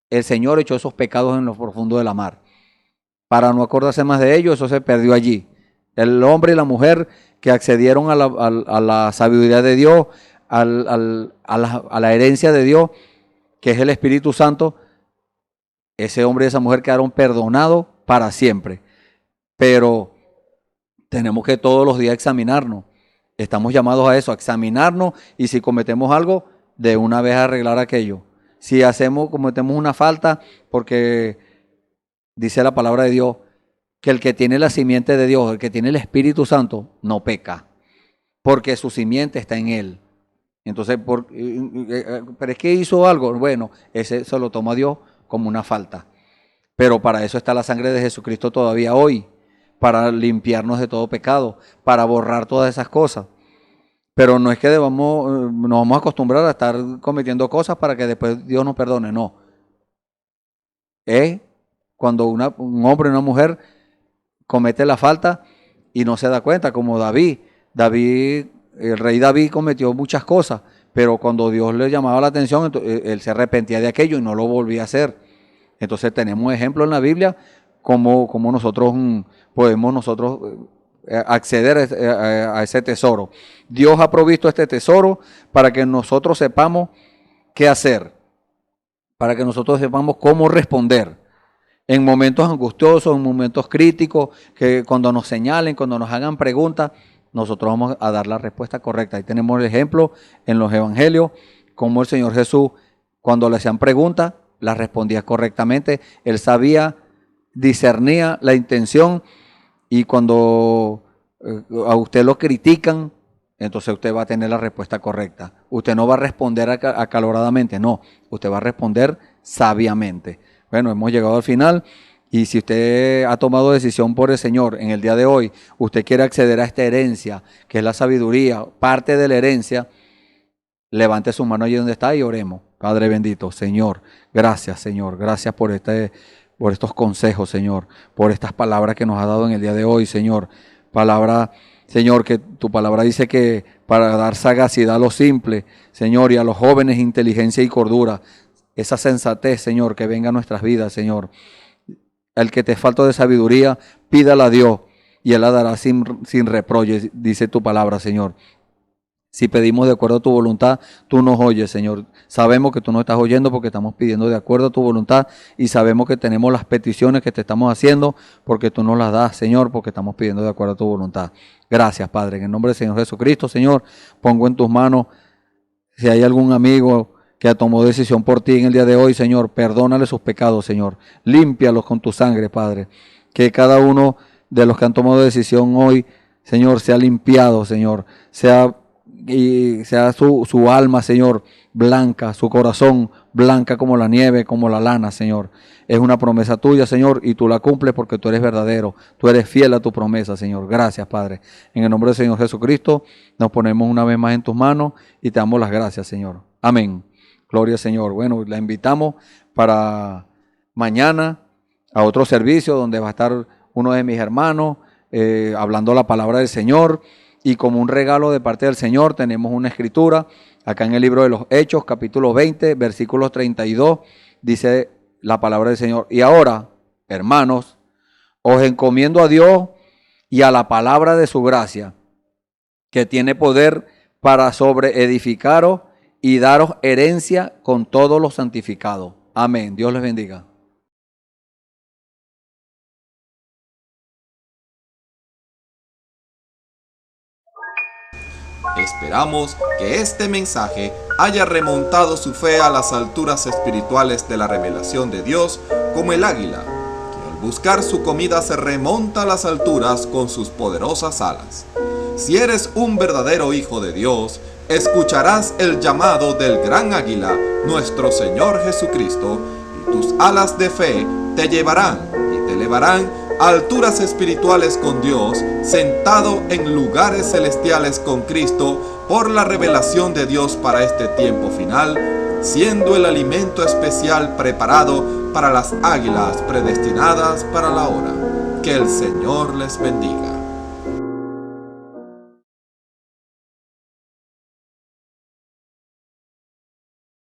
El Señor echó esos pecados en lo profundo de la mar. Para no acordarse más de ellos, eso se perdió allí. El hombre y la mujer que accedieron a la sabiduría de Dios, a la herencia de Dios, que es el Espíritu Santo, ese hombre y esa mujer quedaron perdonados para siempre. Pero tenemos que todos los días examinarnos. Estamos llamados a eso, a examinarnos, y si cometemos algo, de una vez arreglar aquello. Si cometemos una falta, porque dice la palabra de Dios que el que tiene la simiente de Dios, el que tiene el Espíritu Santo, no peca, porque su simiente está en él. Entonces, pero es que hizo algo, bueno, ese se lo toma Dios como una falta. Pero para eso está la sangre de Jesucristo todavía hoy, para limpiarnos de todo pecado, para borrar todas esas cosas. Pero no es que nos vamos a acostumbrar a estar cometiendo cosas para que después Dios nos perdone, no. Es cuando un hombre o una mujer comete la falta y no se da cuenta, como David, el rey David cometió muchas cosas, pero cuando Dios le llamaba la atención, entonces, él se arrepentía de aquello y no lo volvía a hacer. Entonces tenemos ejemplos en la Biblia como nosotros podemos acceder a ese tesoro. Dios ha provisto este tesoro para que nosotros sepamos qué hacer, para que nosotros sepamos cómo responder. En momentos angustiosos, en momentos críticos, que cuando nos señalen, cuando nos hagan preguntas, nosotros vamos a dar la respuesta correcta. Ahí tenemos el ejemplo en los evangelios, como el Señor Jesús, cuando le hacían preguntas, las respondías correctamente. Él sabía, discernía la intención, y cuando a usted lo critican, entonces usted va a tener la respuesta correcta. Usted no va a responder acaloradamente, no, usted va a responder sabiamente. Bueno, hemos llegado al final, y si usted ha tomado decisión por el Señor en el día de hoy, usted quiere acceder a esta herencia, que es la sabiduría, parte de la herencia, levante su mano allí donde está y oremos. Padre bendito, Señor, gracias por estos consejos, Señor, por estas palabras que nos ha dado en el día de hoy, Señor. Palabra, Señor, que tu palabra dice que para dar sagacidad a los simples, Señor, y a los jóvenes inteligencia y cordura, esa sensatez, Señor, que venga a nuestras vidas, Señor. El que te falta de sabiduría, pídala a Dios y Él la dará sin reproche, dice tu palabra, Señor. Si pedimos de acuerdo a tu voluntad, tú nos oyes, Señor. Sabemos que tú nos estás oyendo porque estamos pidiendo de acuerdo a tu voluntad, y sabemos que tenemos las peticiones que te estamos haciendo porque tú nos las das, Señor, porque estamos pidiendo de acuerdo a tu voluntad. Gracias, Padre. En el nombre del Señor Jesucristo, Señor, pongo en tus manos, si hay algún amigo que tomó decisión por ti en el día de hoy, Señor, perdónale sus pecados, Señor. Límpialos con tu sangre, Padre. Que cada uno de los que han tomado decisión hoy, Señor, sea limpiado, Señor. Sea su alma, Señor, blanca, su corazón blanca como la nieve, como la lana, Señor. Es una promesa tuya, Señor, y tú la cumples porque tú eres verdadero. Tú eres fiel a tu promesa, Señor. Gracias, Padre. En el nombre del Señor Jesucristo, nos ponemos una vez más en tus manos y te damos las gracias, Señor. Amén. Gloria al Señor. Bueno, la invitamos para mañana a otro servicio donde va a estar uno de mis hermanos hablando la palabra del Señor. Y como un regalo de parte del Señor tenemos una escritura acá en el libro de los Hechos, capítulo 20, versículos 32, dice la palabra del Señor: y ahora, hermanos, os encomiendo a Dios y a la palabra de su gracia, que tiene poder para sobreedificaros y daros herencia con todos los santificados. Amén. Dios les bendiga. Esperamos que este mensaje haya remontado su fe a las alturas espirituales de la revelación de Dios, como el águila, que al buscar su comida se remonta a las alturas con sus poderosas alas. Si eres un verdadero hijo de Dios, escucharás el llamado del gran águila, nuestro Señor Jesucristo, y tus alas de fe te llevarán y te elevarán a alturas espirituales con Dios, sentado en lugares celestiales con Cristo, por la revelación de Dios para este tiempo final, siendo el alimento especial preparado para las águilas predestinadas para la hora. Que el Señor les bendiga.